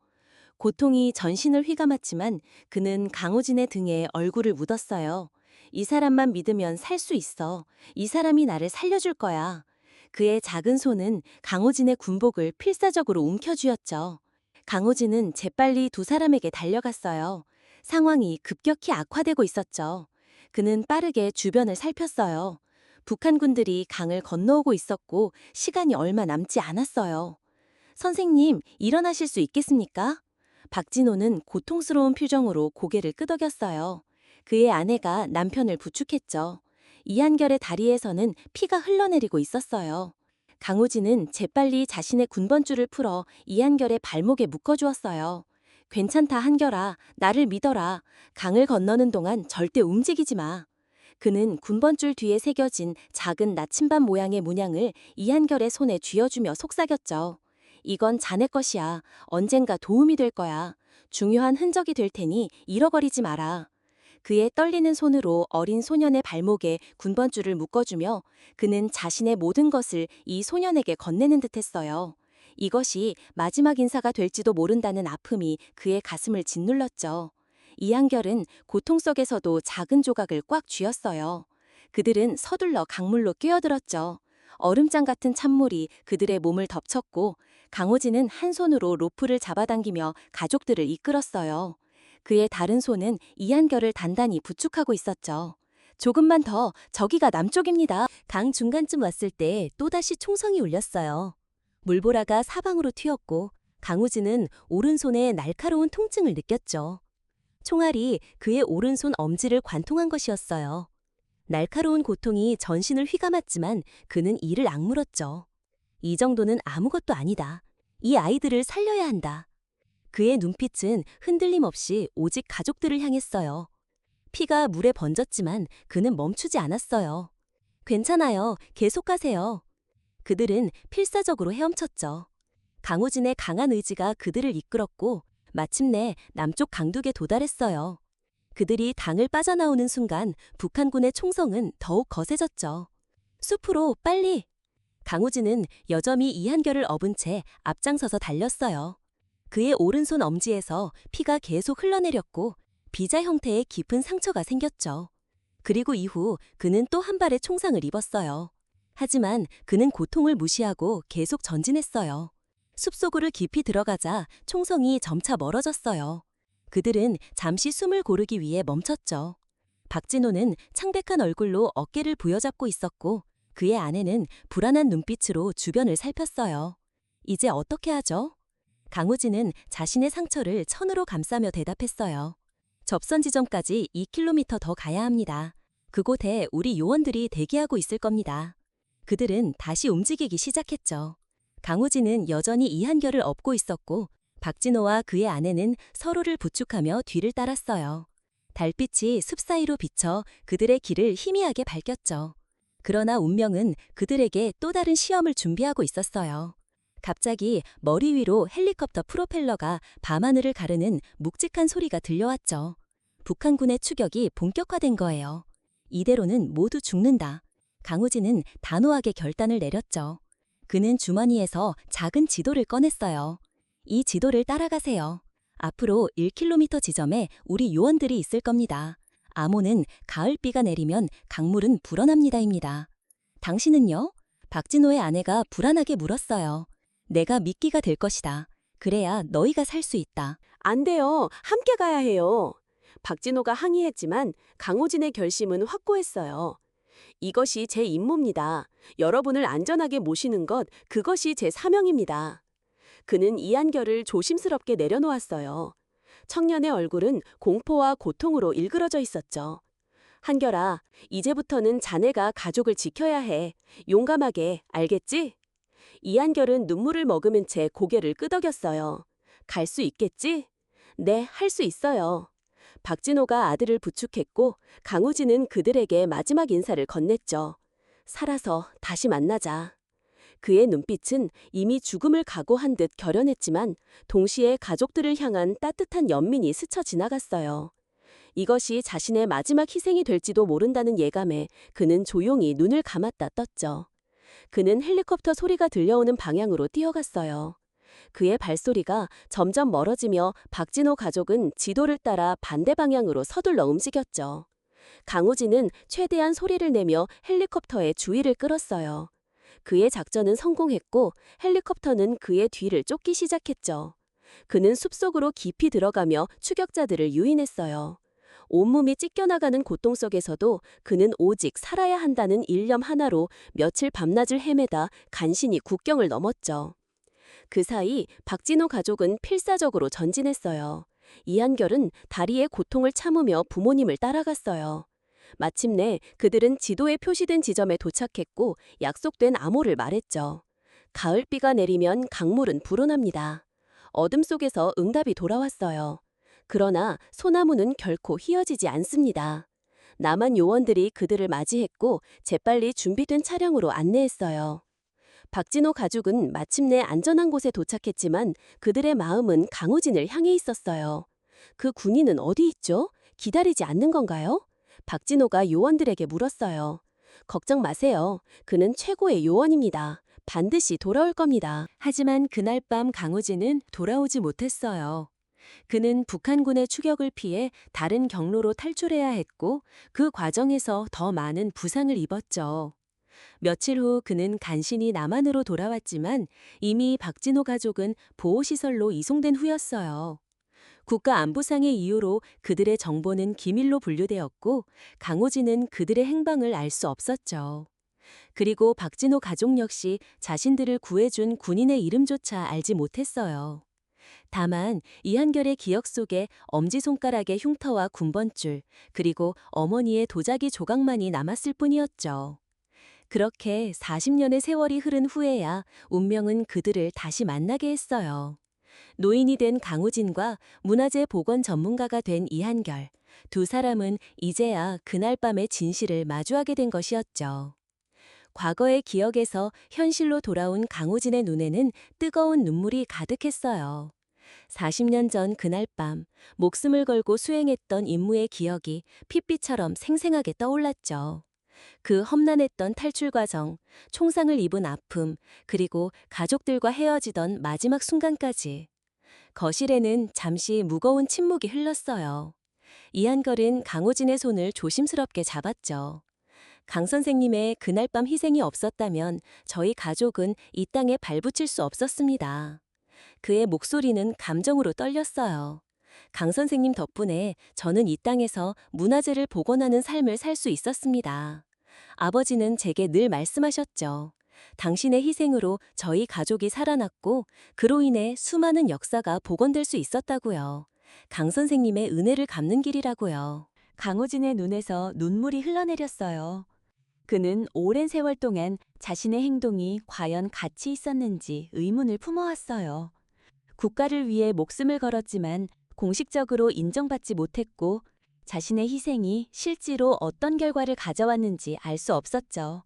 고통이 전신을 휘감았지만 그는 강우진의 등에 얼굴을 묻었어요. 이 사람만 믿으면 살 수 있어. 이 사람이 나를 살려줄 거야. 그의 작은 손은 강우진의 군복을 필사적으로 움켜쥐었죠. 강우진은 재빨리 두 사람에게 달려갔어요. 상황이 급격히 악화되고 있었죠. 그는 빠르게 주변을 살폈어요. 북한군들이 강을 건너오고 있었고 시간이 얼마 남지 않았어요. 선생님, 일어나실 수 있겠습니까? 박진호는 고통스러운 표정으로 고개를 끄덕였어요. 그의 아내가 남편을 부축했죠. 이한결의 다리에서는 피가 흘러내리고 있었어요. 강우진은 재빨리 자신의 군번줄을 풀어 이한결의 발목에 묶어주었어요. 괜찮다, 한결아. 나를 믿어라. 강을 건너는 동안 절대 움직이지 마. 그는 군번줄 뒤에 새겨진 작은 나침반 모양의 문양을 이한결의 손에 쥐어주며 속삭였죠. 이건 자네 것이야. 언젠가 도움이 될 거야. 중요한 흔적이 될 테니 잃어버리지 마라. 그의 떨리는 손으로 어린 소년의 발목에 군번줄을 묶어주며 그는 자신의 모든 것을 이 소년에게 건네는 듯했어요. 이것이 마지막 인사가 될지도 모른다는 아픔이 그의 가슴을 짓눌렀죠. 이한결은 고통 속에서도 작은 조각을 꽉 쥐었어요. 그들은 서둘러 강물로 뛰어들었죠. 얼음장 같은 찬물이 그들의 몸을 덮쳤고 강호진은 한 손으로 로프를 잡아당기며 가족들을 이끌었어요. 그의 다른 손은 이한결을 단단히 부축하고 있었죠. 조금만 더, 저기가 남쪽입니다. 강 중간쯤 왔을 때 또다시 총성이 울렸어요. 물보라가 사방으로 튀었고 강우진은 오른손에 날카로운 통증을 느꼈죠. 총알이 그의 오른손 엄지를 관통한 것이었어요. 날카로운 고통이 전신을 휘감았지만 그는 이를 악물었죠. 이 정도는 아무것도 아니다. 이 아이들을 살려야 한다. 그의 눈빛은 흔들림 없이 오직 가족들을 향했어요. 피가 물에 번졌지만 그는 멈추지 않았어요. 괜찮아요. 계속하세요. 그들은 필사적으로 헤엄쳤죠. 강우진의 강한 의지가 그들을 이끌었고 마침내 남쪽 강둑에 도달했어요. 그들이 강을 빠져나오는 순간 북한군의 총성은 더욱 거세졌죠. 숲으로 빨리! 강우진은 여점이 이한결을 업은 채 앞장서서 달렸어요. 그의 오른손 엄지에서 피가 계속 흘러내렸고 비자 형태의 깊은 상처가 생겼죠. 그리고 이후 그는 또 한 발의 총상을 입었어요. 하지만 그는 고통을 무시하고 계속 전진했어요. 숲속으로 깊이 들어가자 총성이 점차 멀어졌어요. 그들은 잠시 숨을 고르기 위해 멈췄죠. 박진호는 창백한 얼굴로 어깨를 부여잡고 있었고 그의 아내는 불안한 눈빛으로 주변을 살폈어요. 이제 어떻게 하죠? 강우진은 자신의 상처를 천으로 감싸며 대답했어요. 접선 지점까지 2km 더 가야 합니다. 그곳에 우리 요원들이 대기하고 있을 겁니다. 그들은 다시 움직이기 시작했죠. 강우진은 여전히 이한결을 업고 있었고 박진호와 그의 아내는 서로를 부축하며 뒤를 따랐어요. 달빛이 숲 사이로 비쳐 그들의 길을 희미하게 밝혔죠. 그러나 운명은 그들에게 또 다른 시험을 준비하고 있었어요. 갑자기 머리 위로 헬리콥터 프로펠러가 밤하늘을 가르는 묵직한 소리가 들려왔죠. 북한군의 추격이 본격화된 거예요. 이대로는 모두 죽는다. 강우진은 단호하게 결단을 내렸죠. 그는 주머니에서 작은 지도를 꺼냈어요. 이 지도를 따라가세요. 앞으로 1km 지점에 우리 요원들이 있을 겁니다. 암호는 가을비가 내리면 강물은 불어납니다입니다. 당신은요? 박진호의 아내가 불안하게 물었어요. 내가 미끼가 될 것이다. 그래야 너희가 살 수 있다.
안 돼요. 함께 가야 해요. 박진호가 항의했지만 강호진의 결심은 확고했어요. 이것이 제 임무입니다. 여러분을 안전하게 모시는 것, 그것이 제 사명입니다. 그는 이한결을 조심스럽게 내려놓았어요. 청년의 얼굴은 공포와 고통으로 일그러져 있었죠. 한결아, 이제부터는 자네가 가족을 지켜야 해. 용감하게, 알겠지? 이한결은 눈물을 머금은 채 고개를 끄덕였어요. 갈 수 있겠지? 네, 할 수 있어요. 박진호가 아들을 부축했고 강우진은 그들에게 마지막 인사를 건넸죠. 살아서 다시 만나자. 그의 눈빛은 이미 죽음을 각오한 듯 결연했지만 동시에 가족들을 향한 따뜻한 연민이 스쳐 지나갔어요. 이것이 자신의 마지막 희생이 될지도 모른다는 예감에 그는 조용히 눈을 감았다 떴죠. 그는 헬리콥터 소리가 들려오는 방향으로 뛰어갔어요. 그의 발소리가 점점 멀어지며 박진호 가족은 지도를 따라 반대 방향으로 서둘러 움직였죠. 강우진은 최대한 소리를 내며 헬리콥터의 주의를 끌었어요. 그의 작전은 성공했고 헬리콥터는 그의 뒤를 쫓기 시작했죠. 그는 숲속으로 깊이 들어가며 추격자들을 유인했어요. 온몸이 찢겨나가는 고통 속에서도 그는 오직 살아야 한다는 일념 하나로 며칠 밤낮을 헤매다 간신히 국경을 넘었죠. 그 사이 박진호 가족은 필사적으로 전진했어요. 이한결은 다리의 고통을 참으며 부모님을 따라갔어요. 마침내 그들은 지도에 표시된 지점에 도착했고 약속된 암호를 말했죠. 가을비가 내리면 강물은 불어납니다. 어둠 속에서 응답이 돌아왔어요. 그러나 소나무는 결코 휘어지지 않습니다. 남한 요원들이 그들을 맞이했고 재빨리 준비된 차량으로 안내했어요. 박진호 가족은 마침내 안전한 곳에 도착했지만 그들의 마음은 강우진을 향해 있었어요. 그 군인은 어디 있죠? 기다리지 않는 건가요? 박진호가 요원들에게 물었어요. 걱정 마세요. 그는 최고의 요원입니다. 반드시 돌아올 겁니다. 하지만 그날 밤 강우진은 돌아오지 못했어요. 그는 북한군의 추격을 피해 다른 경로로 탈출해야 했고 그 과정에서 더 많은 부상을 입었죠. 며칠 후 그는 간신히 남한으로 돌아왔지만 이미 박진호 가족은 보호시설로 이송된 후였어요. 국가안보상의 이유로 그들의 정보는 기밀로 분류되었고 강호진은 그들의 행방을 알 수 없었죠. 그리고 박진호 가족 역시 자신들을 구해준 군인의 이름조차 알지 못했어요. 다만 이한결의 기억 속에 엄지손가락의 흉터와 군번줄, 그리고 어머니의 도자기 조각만이 남았을 뿐이었죠. 그렇게 40년의 세월이 흐른 후에야 운명은 그들을 다시 만나게 했어요. 노인이 된 강우진과 문화재 복원 전문가가 된 이한결, 두 사람은 이제야 그날 밤의 진실을 마주하게 된 것이었죠. 과거의 기억에서 현실로 돌아온 강우진의 눈에는 뜨거운 눈물이 가득했어요. 40년 전 그날 밤, 목숨을 걸고 수행했던 임무의 기억이 핏빛처럼 생생하게 떠올랐죠. 그 험난했던 탈출 과정, 총상을 입은 아픔, 그리고 가족들과 헤어지던 마지막 순간까지. 거실에는 잠시 무거운 침묵이 흘렀어요. 이한걸은 강호진의 손을 조심스럽게 잡았죠. 강 선생님의 그날 밤 희생이 없었다면 저희 가족은 이 땅에 발붙일 수 없었습니다. 그의 목소리는 감정으로 떨렸어요. 강 선생님 덕분에 저는 이 땅에서 문화재를 복원하는 삶을 살 수 있었습니다. 아버지는 제게 늘 말씀하셨죠. 당신의 희생으로 저희 가족이 살아났고 그로 인해 수많은 역사가 복원될 수 있었다고요. 강 선생님의 은혜를 갚는 길이라고요. 강호진의 눈에서 눈물이 흘러내렸어요. 그는 오랜 세월 동안 자신의 행동이 과연 가치 있었는지 의문을 품어왔어요.
국가를 위해 목숨을 걸었지만 공식적으로 인정받지 못했고 자신의 희생이 실제로 어떤 결과를 가져왔는지 알 수 없었죠.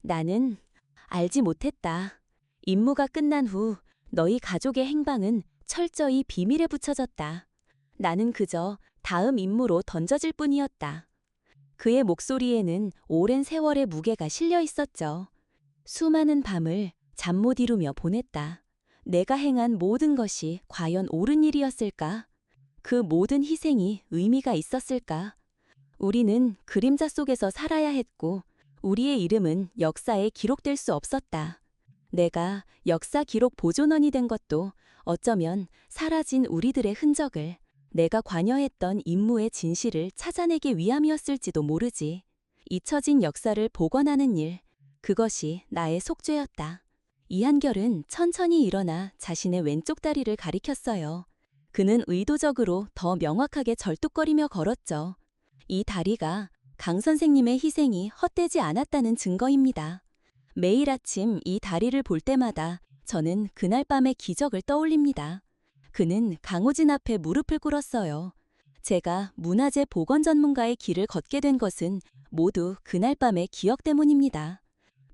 나는 알지 못했다. 임무가 끝난 후 너희 가족의 행방은 철저히 비밀에 붙여졌다. 나는 그저 다음 임무로 던져질 뿐이었다. 그의 목소리에는 오랜 세월의 무게가 실려 있었죠. 수많은 밤을 잠 못 이루며 보냈다. 내가 행한 모든 것이 과연 옳은 일이었을까? 그 모든 희생이 의미가 있었을까? 우리는 그림자 속에서 살아야 했고 우리의 이름은 역사에 기록될 수 없었다. 내가 역사 기록 보존원이 된 것도 어쩌면 사라진 우리들의 흔적을, 내가 관여했던 임무의 진실을 찾아내기 위함이었을지도 모르지. 잊혀진 역사를 복원하는 일, 그것이 나의 속죄였다. 이한결은 천천히 일어나 자신의 왼쪽 다리를 가리켰어요. 그는 의도적으로 더 명확하게 절뚝거리며 걸었죠. 이 다리가 강 선생님의 희생이 헛되지 않았다는 증거입니다. 매일 아침 이 다리를 볼 때마다 저는 그날 밤의 기적을 떠올립니다. 그는 강호진 앞에 무릎을 꿇었어요. 제가 문화재 복원 전문가의 길을 걷게 된 것은 모두 그날 밤의 기억 때문입니다.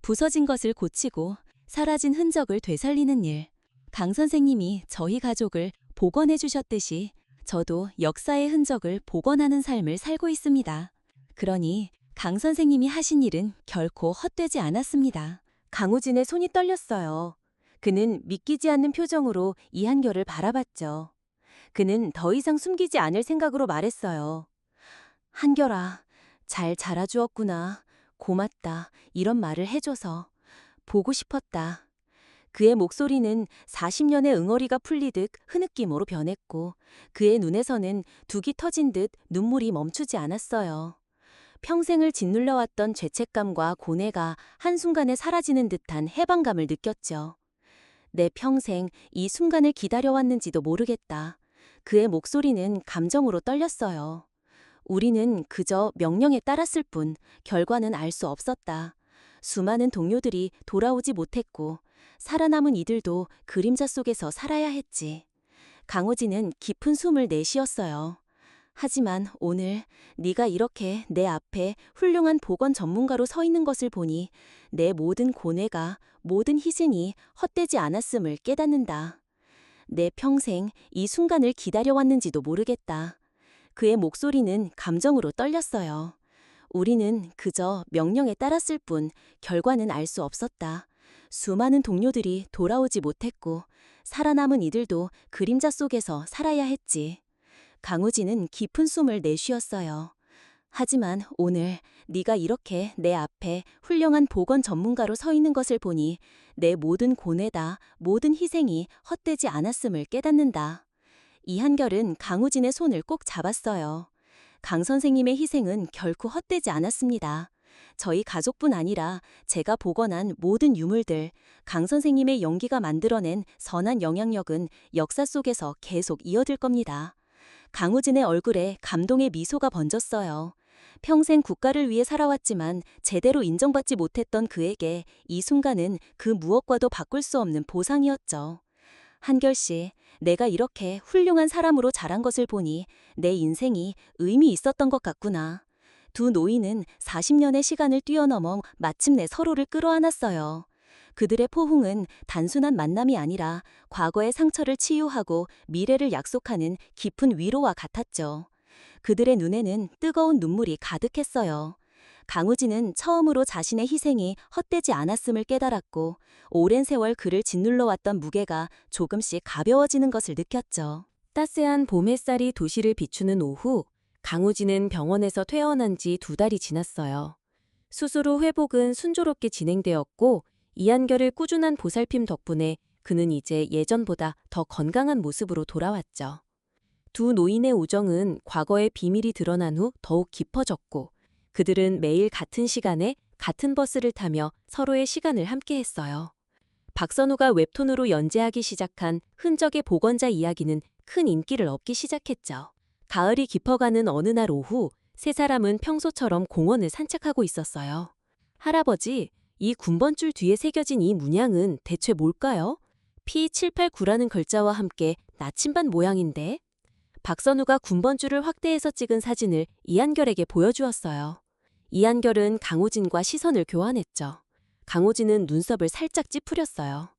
부서진 것을 고치고 사라진 흔적을 되살리는 일. 강 선생님이 저희 가족을 복원해 주셨듯이 저도 역사의 흔적을 복원하는 삶을 살고 있습니다. 그러니 강 선생님이 하신 일은 결코 헛되지 않았습니다. 강우진의 손이 떨렸어요. 그는 믿기지 않는 표정으로 이한결을 바라봤죠. 그는 더 이상 숨기지 않을 생각으로 말했어요. 한결아, 잘 자라주었구나. 고맙다. 이런 말을 해줘서. 보고 싶었다. 그의 목소리는 40년의 응어리가 풀리듯 흐느낌으로 변했고 그의 눈에서는 둑이 터진 듯 눈물이 멈추지 않았어요. 평생을 짓눌러왔던 죄책감과 고뇌가 한순간에 사라지는 듯한 해방감을 느꼈죠. 내 평생 이 순간을 기다려왔는지도 모르겠다. 그의 목소리는 감정으로 떨렸어요. 우리는 그저 명령에 따랐을 뿐 결과는 알 수 없었다. 수많은 동료들이 돌아오지 못했고 살아남은 이들도 그림자 속에서 살아야 했지. 강호진은 깊은 숨을 내쉬었어요. 하지만 오늘 네가 이렇게 내 앞에 훌륭한 보건 전문가로 서 있는 것을 보니 내 모든 고뇌가, 모든 희생이 헛되지 않았음을 깨닫는다. 내 평생 이 순간을 기다려왔는지도 모르겠다. 그의 목소리는 감정으로 떨렸어요. 우리는 그저 명령에 따랐을 뿐 결과는 알 수 없었다. 수많은 동료들이 돌아오지 못했고 살아남은 이들도 그림자 속에서 살아야 했지. 강우진은 깊은 숨을 내쉬었어요. 하지만 오늘 네가 이렇게 내 앞에 훌륭한 보건 전문가로 서 있는 것을 보니 내 모든 고뇌다, 모든 희생이 헛되지 않았음을 깨닫는다. 이한결은 강우진의 손을 꼭 잡았어요. 강 선생님의 희생은 결코 헛되지 않았습니다. 저희 가족뿐 아니라 제가 복원한 모든 유물들, 강 선생님의 용기가 만들어낸 선한 영향력은 역사 속에서 계속 이어질 겁니다. 강우진의 얼굴에 감동의 미소가 번졌어요. 평생 국가를 위해 살아왔지만 제대로 인정받지 못했던 그에게 이 순간은 그 무엇과도 바꿀 수 없는 보상이었죠. 한결 씨, 내가 이렇게 훌륭한 사람으로 자란 것을 보니 내 인생이 의미 있었던 것 같구나. 두 노인은 40년의 시간을 뛰어넘어 마침내 서로를 끌어안았어요. 그들의 포옹은 단순한 만남이 아니라 과거의 상처를 치유하고 미래를 약속하는 깊은 위로와 같았죠. 그들의 눈에는 뜨거운 눈물이 가득했어요. 강우진은 처음으로 자신의 희생이 헛되지 않았음을 깨달았고 오랜 세월 그를 짓눌러왔던 무게가 조금씩 가벼워지는 것을 느꼈죠. 따스한 봄 햇살이 도시를 비추는 오후, 강우진은 병원에서 퇴원한 지 2달이 지났어요. 수술 후 회복은 순조롭게 진행되었고 이한결을 꾸준한 보살핌 덕분에 그는 이제 예전보다 더 건강한 모습으로 돌아왔죠. 두 노인의 우정은 과거의 비밀이 드러난 후 더욱 깊어졌고 그들은 매일 같은 시간에 같은 버스를 타며 서로의 시간을 함께했어요. 박선우가 웹툰으로 연재하기 시작한 흔적의 복원자 이야기는 큰 인기를 얻기 시작했죠. 가을이 깊어가는 어느 날 오후 세 사람은 평소처럼 공원을 산책하고 있었어요. 할아버지, 이 군번줄 뒤에 새겨진 이 문양은 대체 뭘까요?
P789라는 글자와 함께 나침반 모양인데? 박선우가 군번줄을 확대해서 찍은 사진을 이한결에게 보여주었어요. 이한결은 강호진과 시선을 교환했죠. 강호진은 눈썹을 살짝 찌푸렸어요.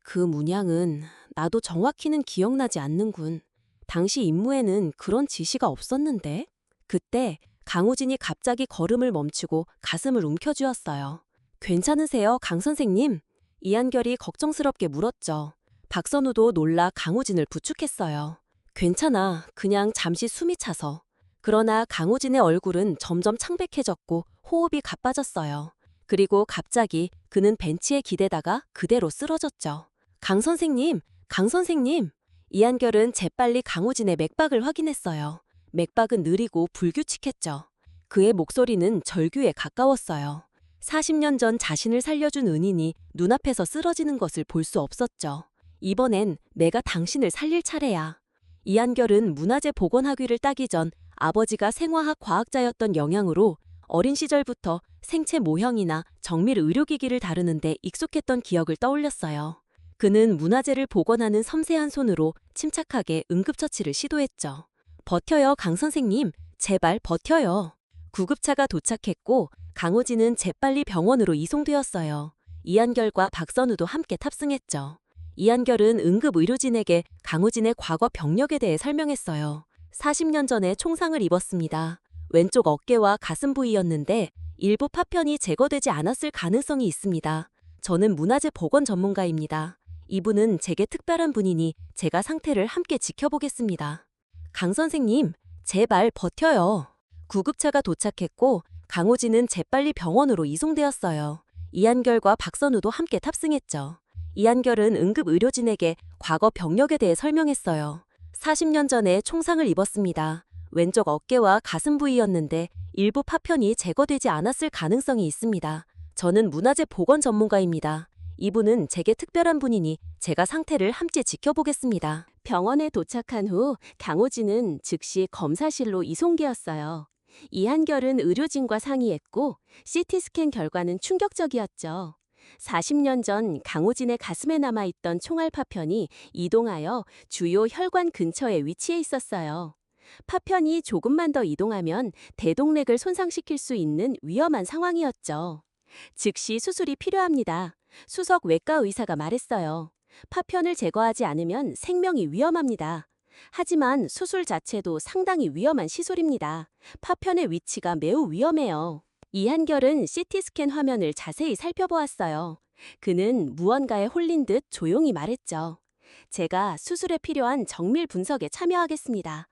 그 문양은 나도 정확히는 기억나지 않는군. 당시 임무에는 그런 지시가 없었는데? 그때 강호진이 갑자기 걸음을 멈추고 가슴을 움켜쥐었어요. 괜찮으세요, 강 선생님? 이한결이 걱정스럽게 물었죠. 박선우도 놀라 강호진을 부축했어요. 괜찮아, 그냥 잠시 숨이 차서. 그러나 강호진의 얼굴은 점점 창백해졌고 호흡이 가빠졌어요. 그리고 갑자기 그는 벤치에 기대다가 그대로 쓰러졌죠. 강 선생님, 강 선생님! 이한결은 재빨리 강호진의 맥박을 확인했어요. 맥박은 느리고 불규칙했죠. 그의 목소리는 절규에 가까웠어요. 40년 전 자신을 살려준 은인이 눈앞에서 쓰러지는 것을 볼 수 없었죠. 이번엔 내가 당신을 살릴 차례야. 이한결은 문화재 복원학위를 따기 전 아버지가 생화학 과학자였던 영향으로 어린 시절부터 생체 모형이나 정밀 의료기기를 다루는데 익숙했던 기억을 떠올렸어요. 그는 문화재를 복원하는 섬세한 손으로 침착하게 응급처치를 시도했죠. 버텨요, 강 선생님. 제발 버텨요. 구급차가 도착했고 강호진은 재빨리 병원으로 이송되었어요. 이한결과 박선우도 함께 탑승했죠. 이한결은 응급의료진에게 강호진의 과거 병력에 대해 설명했어요. 40년 전에 총상을 입었습니다. 왼쪽 어깨와 가슴 부위였는데 일부 파편이 제거되지 않았을 가능성이 있습니다. 저는 문화재 복원 전문가입니다. 이분은 제게 특별한 분이니 제가 상태를 함께 지켜보겠습니다. 강 선생님, 제발 버텨요. 구급차가 도착했고 강호진은 재빨리 병원으로 이송되었어요. 이한결과 박선우도 함께 탑승했죠. 이한결은 응급의료진에게 과거 병력에 대해 설명했어요. 40년 전에 총상을 입었습니다. 왼쪽 어깨와 가슴 부위였는데 일부 파편이 제거되지 않았을 가능성이 있습니다. 저는 문화재 복원 전문가입니다. 이분은 제게 특별한 분이니 제가 상태를 함께 지켜보겠습니다. 병원에 도착한 후 강호진은 즉시 검사실로 이송되었어요. 이한결은 의료진과 상의했고 CT스캔 결과는 충격적이었죠. 40년 전 강호진의 가슴에 남아있던 총알 파편이 이동하여 주요 혈관 근처에 위치해 있었어요. 파편이 조금만 더 이동하면 대동맥을 손상시킬 수 있는 위험한 상황이었죠. 즉시 수술이 필요합니다. 수석 외과 의사가 말했어요. 파편을 제거하지 않으면 생명이 위험합니다. 하지만 수술 자체도 상당히 위험한 시술입니다. 파편의 위치가 매우 위험해요. 이한결은 CT스캔 화면을 자세히 살펴보았어요. 그는 무언가에 홀린 듯 조용히 말했죠. 제가 수술에 필요한 정밀 분석에 참여하겠습니다.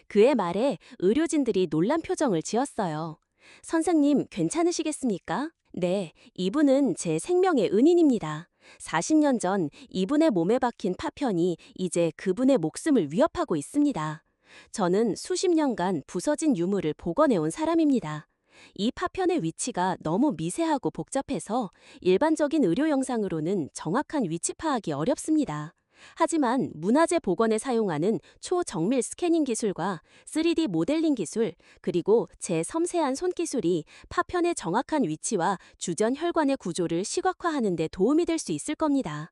그의 말에 의료진들이 놀란 표정을 지었어요. 선생님, 괜찮으시겠습니까? 네, 이분은 제 생명의 은인입니다. 40년 전 이분의 몸에 박힌 파편이 이제 그분의 목숨을 위협하고 있습니다. 저는 수십 년간 부서진 유물을 복원해온 사람입니다. 이 파편의 위치가 너무 미세하고 복잡해서 일반적인 의료 영상으로는 정확한 위치 파악이 어렵습니다. 하지만 문화재 복원에 사용하는 초정밀 스캐닝 기술과 3D 모델링 기술, 그리고 제 섬세한 손기술이 파편의 정확한 위치와 주전 혈관의 구조를 시각화하는 데 도움이 될 수 있을 겁니다.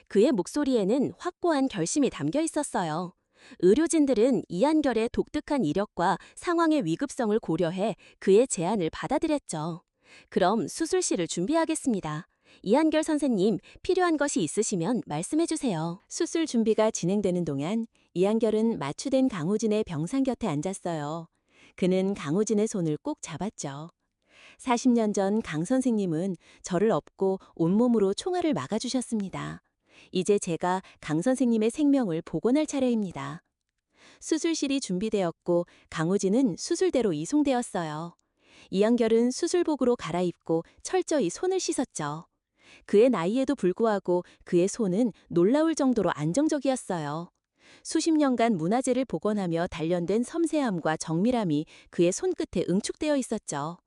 그의 목소리에는 확고한 결심이 담겨 있었어요. 의료진들은 이한결의 독특한 이력과 상황의 위급성을 고려해 그의 제안을 받아들였죠. 그럼 수술실을 준비하겠습니다. 이한결 선생님, 필요한 것이 있으시면 말씀해 주세요. 수술 준비가 진행되는 동안 이한결은 마취된 강호진의 병상 곁에 앉았어요. 그는 강호진의 손을 꼭 잡았죠. 40년 전 강 선생님은 저를 업고 온몸으로 총알을 막아주셨습니다. 이제 제가 강 선생님의 생명을 복원할 차례입니다. 수술실이 준비되었고 강호진은 수술대로 이송되었어요. 이한결은 수술복으로 갈아입고 철저히 손을 씻었죠. 그의 나이에도 불구하고 그의 손은 놀라울 정도로 안정적이었어요. 수십 년간 문화재를 복원하며 단련된 섬세함과 정밀함이 그의 손끝에 응축되어 있었죠.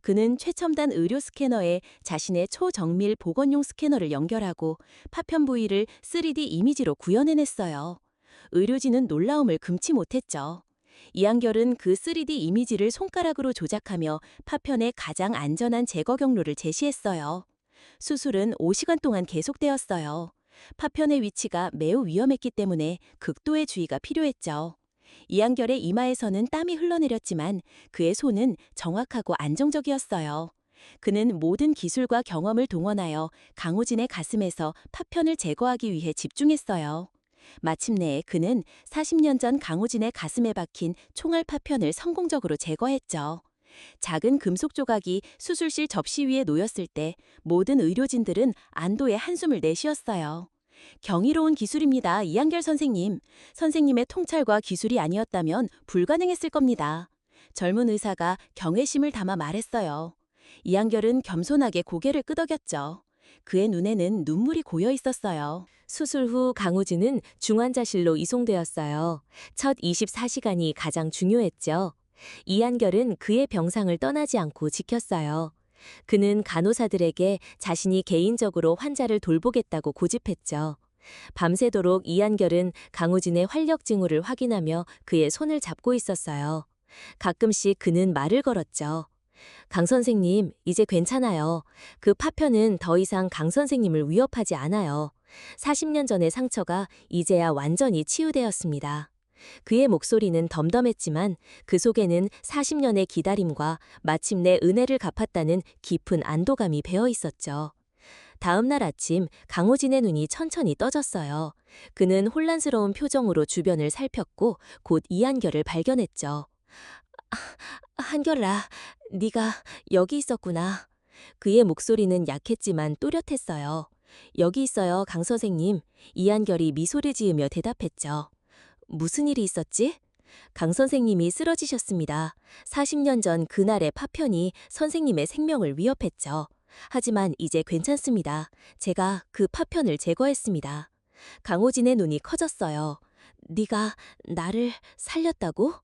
그는 최첨단 의료 스캐너에 자신의 초정밀 복원용 스캐너를 연결하고 파편 부위를 3D 이미지로 구현해냈어요. 의료진은 놀라움을 금치 못했죠. 이한결은 그 3D 이미지를 손가락으로 조작하며 파편의 가장 안전한 제거 경로를 제시했어요. 수술은 5시간 동안 계속되었어요.
파편의 위치가 매우 위험했기 때문에 극도의 주의가 필요했죠. 이한결의 이마에서는 땀이 흘러내렸지만 그의 손은 정확하고 안정적이었어요. 그는 모든 기술과 경험을 동원하여 강호진의 가슴에서 파편을 제거하기 위해 집중했어요. 마침내 그는 40년 전 강호진의 가슴에 박힌 총알 파편을 성공적으로 제거했죠. 작은 금속 조각이 수술실 접시 위에 놓였을 때 모든 의료진들은 안도의 한숨을 내쉬었어요. 경이로운 기술입니다, 이한결 선생님. 선생님의 통찰과 기술이 아니었다면 불가능했을 겁니다. 젊은 의사가 경외심을 담아 말했어요. 이한결은 겸손하게 고개를 끄덕였죠. 그의 눈에는 눈물이 고여 있었어요. 수술 후 강우진은 중환자실로 이송되었어요. 첫 24시간이 가장 중요했죠. 이한결은 그의 병상을 떠나지 않고 지켰어요. 그는 간호사들에게 자신이 개인적으로 환자를 돌보겠다고 고집했죠. 밤새도록 이한결은 강우진의 활력 징후를 확인하며 그의 손을 잡고 있었어요. 가끔씩 그는 말을 걸었죠. 강 선생님, 이제 괜찮아요. 그 파편은 더 이상 강 선생님을 위협하지 않아요. 40년 전의 상처가 이제야 완전히 치유되었습니다. 그의 목소리는 덤덤했지만 그 속에는 40년의 기다림과 마침내 은혜를 갚았다는 깊은 안도감이 배어 있었죠. 다음 날 아침 강호진의 눈이 천천히 떠졌어요. 그는 혼란스러운 표정으로 주변을 살폈고 곧 이한결을 발견했죠. 한결아, 네가 여기 있었구나. 그의 목소리는 약했지만 또렷했어요. 여기 있어요, 강 선생님. 이한결이 미소를 지으며 대답했죠. 무슨 일이 있었지? 강 선생님이 쓰러지셨습니다. 40년 전 그날의 파편이 선생님의 생명을 위협했죠. 하지만 이제 괜찮습니다. 제가 그 파편을 제거했습니다. 강호진의 눈이 커졌어요. 네가 나를 살렸다고?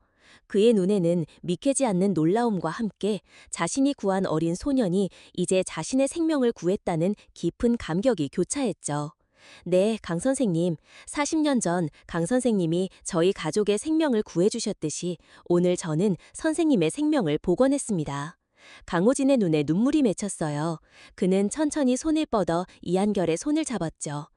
그의 눈에는 믿기지 않는 놀라움과 함께 자신이 구한 어린 소년이 이제 자신의 생명을 구했다는 깊은 감격이 교차했죠. 네, 강 선생님. 40년 전 강 선생님이 저희 가족의 생명을 구해주셨듯이 오늘 저는 선생님의 생명을 복원했습니다. 강호진의 눈에 눈물이 맺혔어요. 그는 천천히 손을 뻗어 이한결의 손을 잡았죠.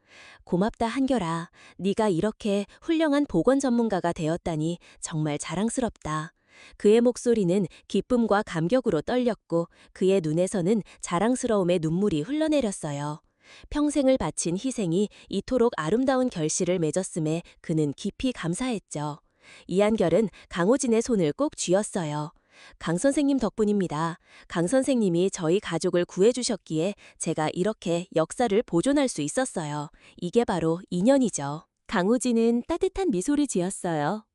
고맙다, 한결아. 네가 이렇게 훌륭한 보건 전문가가 되었다니 정말 자랑스럽다. 그의 목소리는 기쁨과 감격으로 떨렸고 그의 눈에서는 자랑스러움의 눈물이 흘러내렸어요. 평생을 바친 희생이 이토록 아름다운 결실을 맺었음에 그는 깊이 감사했죠. 이한결은 강호진의 손을 꼭 쥐었어요. 강 선생님 덕분입니다. 강 선생님이 저희 가족을 구해주셨기에 제가 이렇게 역사를 보존할 수 있었어요. 이게 바로 인연이죠. 강호진은 따뜻한 미소를 지었어요.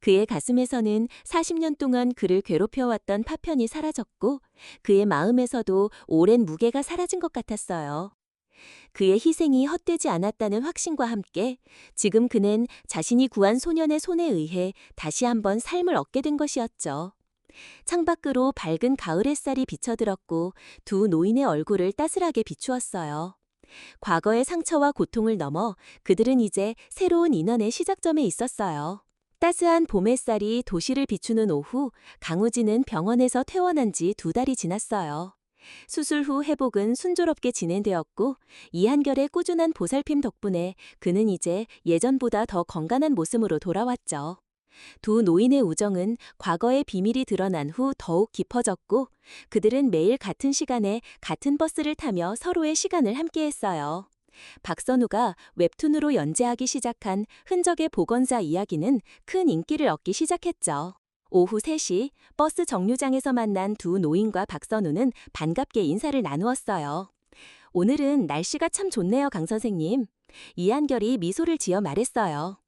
그의 가슴에서는 40년 동안 그를 괴롭혀왔던 파편이 사라졌고 그의 마음에서도 오랜 무게가 사라진 것 같았어요. 그의 희생이 헛되지 않았다는 확신과 함께 지금 그는 자신이 구한 소년의 손에 의해 다시 한번 삶을 얻게 된 것이었죠. 창밖으로 밝은 가을 햇살이 비쳐들었고 두 노인의 얼굴을 따스하게 비추었어요. 과거의 상처와 고통을 넘어 그들은 이제 새로운 인연의 시작점에 있었어요. 따스한 봄 햇살이 도시를 비추는 오후, 강우진은 병원에서 퇴원한 지 2달이 지났어요. 수술 후 회복은 순조롭게 진행되었고 이한결의 꾸준한 보살핌 덕분에 그는 이제 예전보다 더 건강한 모습으로 돌아왔죠. 두 노인의 우정은 과거의 비밀이 드러난 후 더욱 깊어졌고 그들은 매일 같은 시간에 같은 버스를 타며 서로의 시간을 함께했어요. 박선우가 웹툰으로 연재하기 시작한 흔적의 보건사 이야기는 큰 인기를 얻기 시작했죠. 오후 3시 버스 정류장에서 만난 두 노인과 박선우는 반갑게 인사를 나누었어요. 오늘은 날씨가 참 좋네요, 강 선생님. 이한결이 미소를 지어 말했어요.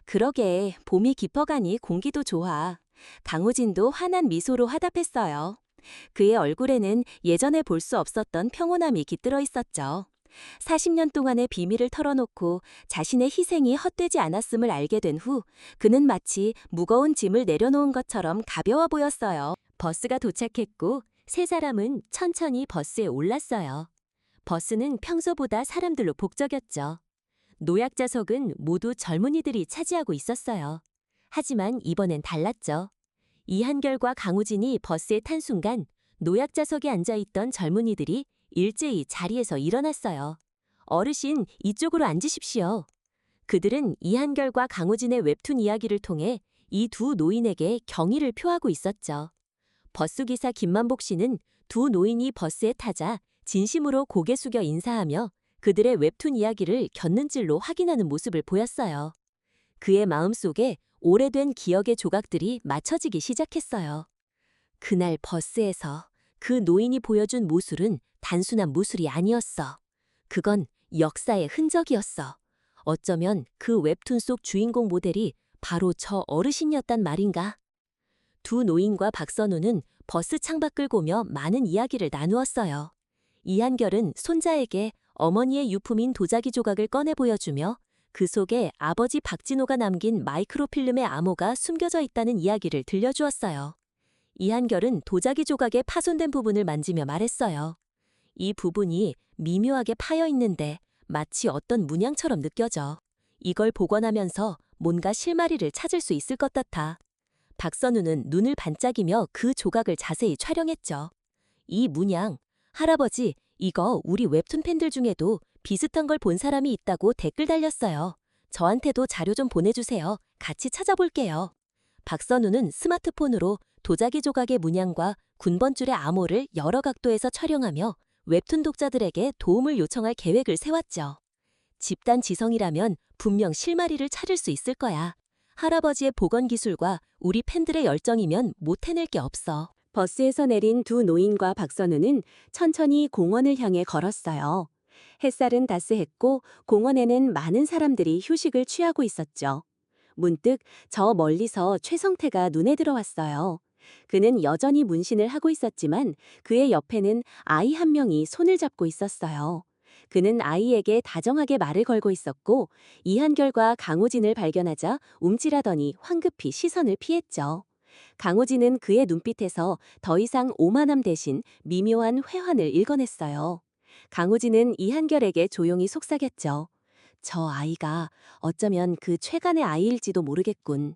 그러게, 봄이 깊어가니 공기도 좋아. 강호진도 환한 미소로 화답했어요. 그의 얼굴에는 예전에 볼 수 없었던 평온함이 깃들어 있었죠. 40년 동안의 비밀을 털어놓고 자신의 희생이 헛되지 않았음을 알게 된 후 그는 마치 무거운 짐을 내려놓은 것처럼 가벼워 보였어요. 버스가 도착했고 세 사람은 천천히 버스에 올랐어요. 버스는 평소보다 사람들로 복적였죠. 노약자석은 모두 젊은이들이 차지하고 있었어요. 하지만 이번엔 달랐죠. 이한결과 강우진이 버스에 탄 순간 노약자석에 앉아있던 젊은이들이 일제히 자리에서 일어났어요. 어르신, 이쪽으로 앉으십시오. 그들은 이한결과 강우진의 웹툰 이야기를 통해 이 두 노인에게 경의를 표하고 있었죠. 버스기사 김만복 씨는 두 노인이 버스에 타자 진심으로 고개 숙여 인사하며 그들의 웹툰 이야기를 곁눈질로 확인하는 모습을 보였어요. 그의 마음속에 오래된 기억의 조각들이 맞춰지기 시작했어요. 그날 버스에서 그 노인이 보여준 모술은 단순한 모술이 아니었어. 그건 역사의 흔적이었어. 어쩌면 그 웹툰 속 주인공 모델이 바로 저 어르신이었단 말인가? 두 노인과 박선우는 버스 창밖을 보며 많은 이야기를 나누었어요. 이한결은 손자에게 어머니의 유품인 도자기 조각을 꺼내 보여주며 그 속에 아버지 박진호가 남긴 마이크로필름의 암호가 숨겨져 있다는 이야기를 들려주었어요. 이한결은 도자기 조각의 파손된 부분을 만지며 말했어요. 이 부분이 미묘하게 파여 있는데 마치 어떤 문양처럼 느껴져. 이걸 복원하면서 뭔가 실마리를 찾을 수 있을 것 같아. 박선우는 눈을 반짝이며 그 조각을 자세히 촬영했죠. 이 문양, 할아버지, 이거 우리 웹툰 팬들 중에도 비슷한 걸 본 사람이 있다고 댓글 달렸어요. 저한테도 자료 좀 보내주세요. 같이 찾아볼게요. 박선우는 스마트폰으로 도자기 조각의 문양과 군번줄의 암호를 여러 각도에서 촬영하며 웹툰 독자들에게 도움을 요청할 계획을 세웠죠. 집단 지성이라면 분명 실마리를 찾을 수 있을 거야. 할아버지의 복원 기술과 우리 팬들의 열정이면 못 해낼 게 없어.
버스에서 내린 두 노인과 박선우는 천천히 공원을 향해 걸었어요. 햇살은 따스했고 공원에는 많은 사람들이 휴식을 취하고 있었죠. 문득 저 멀리서 최성태가 눈에 들어왔어요. 그는 여전히 문신을 하고 있었지만 그의 옆에는 아이 한 명이 손을 잡고 있었어요. 그는 아이에게 다정하게 말을 걸고 있었고 이한결과 강호진을 발견하자 움찔하더니 황급히 시선을 피했죠. 강호진은 그의 눈빛에서 더 이상 오만함 대신 미묘한 회환을 읽어냈어요. 강호진은 이한결에게 조용히 속삭였죠. 저 아이가 어쩌면 그 최간의 아이일지도 모르겠군.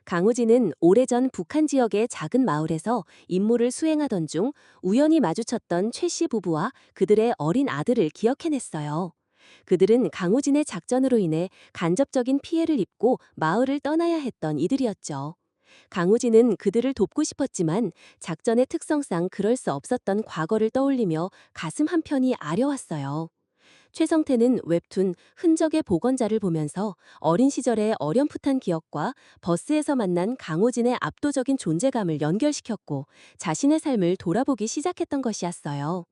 강우진은 오래전 북한 지역의 작은 마을에서 임무를 수행하던 중 우연히 마주쳤던 최 씨 부부와 그들의 어린 아들을 기억해냈어요. 그들은 강우진의 작전으로 인해 간접적인 피해를 입고 마을을 떠나야 했던 이들이었죠. 강우진은 그들을 돕고 싶었지만 작전의 특성상 그럴 수 없었던 과거를 떠올리며 가슴 한편이 아려왔어요. 최성태는 웹툰 흔적의 복원자를 보면서 어린 시절의 어렴풋한 기억과 버스에서 만난 강호진의 압도적인 존재감을 연결시켰고 자신의 삶을 돌아보기 시작했던 것이었어요.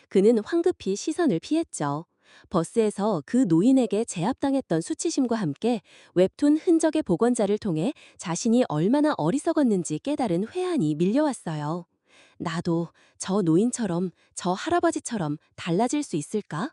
그는 황급히 시선을 피했죠. 버스에서 그 노인에게 제압당했던 수치심과 함께 웹툰 흔적의 복원자를 통해 자신이 얼마나 어리석었는지 깨달은 회한이 밀려왔어요. 나도 저 노인처럼, 저 할아버지처럼 달라질 수 있을까?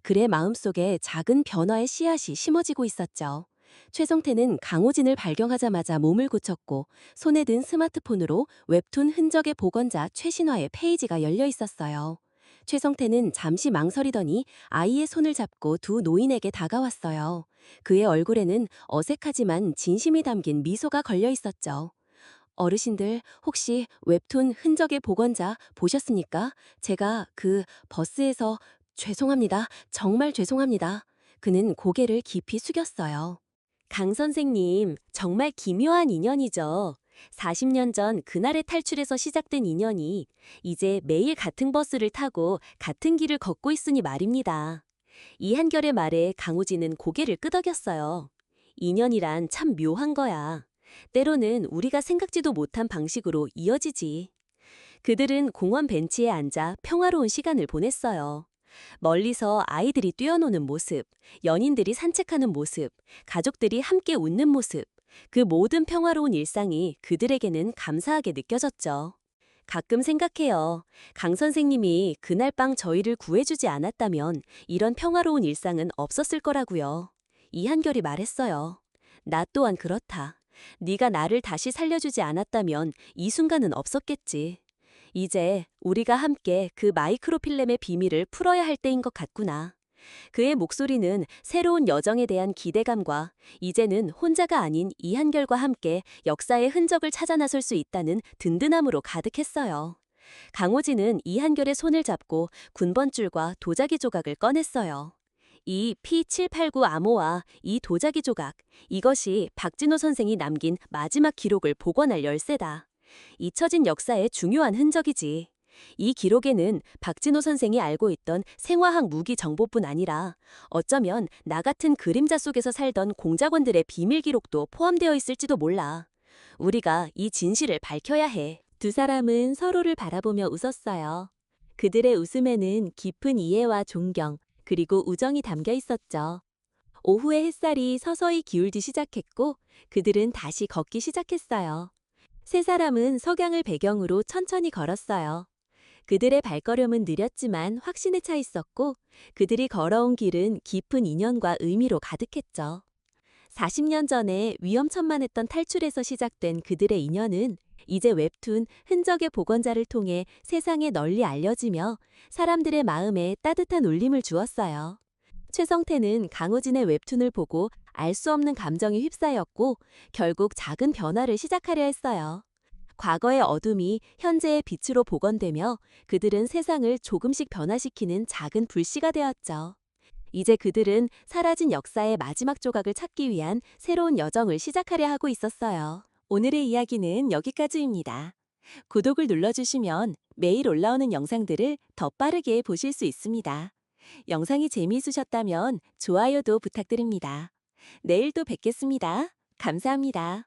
그의 마음속에 작은 변화의 씨앗이 심어지고 있었죠. 최성태는 강호진을 발견하자마자 몸을 굳혔고 손에 든 스마트폰으로 웹툰 흔적의 복원자 최신화의 페이지가 열려 있었어요. 최성태는 잠시 망설이더니 아이의 손을 잡고 두 노인에게 다가왔어요. 그의 얼굴에는 어색하지만 진심이 담긴 미소가 걸려 있었죠. 어르신들, 혹시 웹툰 흔적의 복원자 보셨습니까? 제가 그 버스에서 죄송합니다. 정말 죄송합니다. 그는 고개를 깊이 숙였어요. 강 선생님, 정말 기묘한 인연이죠. 40년 전 그날의 탈출에서 시작된 인연이 이제 매일 같은 버스를 타고 같은 길을 걷고 있으니 말입니다. 이한결의 말에 강우진은 고개를 끄덕였어요. 인연이란 참 묘한 거야. 때로는 우리가 생각지도 못한 방식으로 이어지지. 그들은 공원 벤치에 앉아 평화로운 시간을 보냈어요. 멀리서 아이들이 뛰어노는 모습, 연인들이 산책하는 모습, 가족들이 함께 웃는 모습, 그 모든 평화로운 일상이 그들에게는 감사하게 느껴졌죠. 가끔 생각해요. 강 선생님이 그날 밤 저희를 구해주지 않았다면 이런 평화로운 일상은 없었을 거라고요. 이한결이 말했어요. 나 또한 그렇다. 네가 나를 다시 살려주지 않았다면 이 순간은 없었겠지. 이제 우리가 함께 그 마이크로필름의 비밀을 풀어야 할 때인 것 같구나. 그의 목소리는 새로운 여정에 대한 기대감과 이제는 혼자가 아닌 이한결과 함께 역사의 흔적을 찾아 나설 수 있다는 든든함으로 가득했어요. 강호진은 이한결의 손을 잡고 군번줄과 도자기 조각을 꺼냈어요.
이 P789 암호와 이 도자기 조각, 이것이 박진호 선생이 남긴 마지막 기록을 복원할 열쇠다. 잊혀진 역사의 중요한 흔적이지. 이 기록에는 박진호 선생이 알고 있던 생화학 무기 정보뿐 아니라 어쩌면 나 같은 그림자 속에서 살던 공작원들의 비밀 기록도 포함되어 있을지도 몰라. 우리가 이 진실을 밝혀야 해. 두 사람은 서로를 바라보며 웃었어요. 그들의 웃음에는 깊은 이해와 존경, 그리고 우정이 담겨 있었죠. 오후의 햇살이 서서히 기울기 시작했고 그들은 다시 걷기 시작했어요. 세 사람은 석양을 배경으로 천천히 걸었어요. 그들의 발걸음은 느렸지만 확신에 차 있었고 그들이 걸어온 길은 깊은 인연과 의미로 가득했죠. 40년 전에 위험천만했던 탈출에서 시작된 그들의 인연은 이제 웹툰 흔적의 복원자를 통해 세상에 널리 알려지며 사람들의 마음에 따뜻한 울림을 주었어요. 최성태는 강우진의 웹툰을 보고 알 수 없는 감정에 휩싸였고 결국 작은 변화를 시작하려 했어요. 과거의 어둠이 현재의 빛으로 복원되며 그들은 세상을 조금씩 변화시키는 작은 불씨가 되었죠. 이제 그들은 사라진 역사의 마지막 조각을 찾기 위한 새로운 여정을 시작하려 하고 있었어요. 오늘의 이야기는 여기까지입니다. 구독을 눌러주시면 매일 올라오는 영상들을 더 빠르게 보실 수 있습니다. 영상이 재미있으셨다면 좋아요도 부탁드립니다. 내일 또 뵙겠습니다. 감사합니다.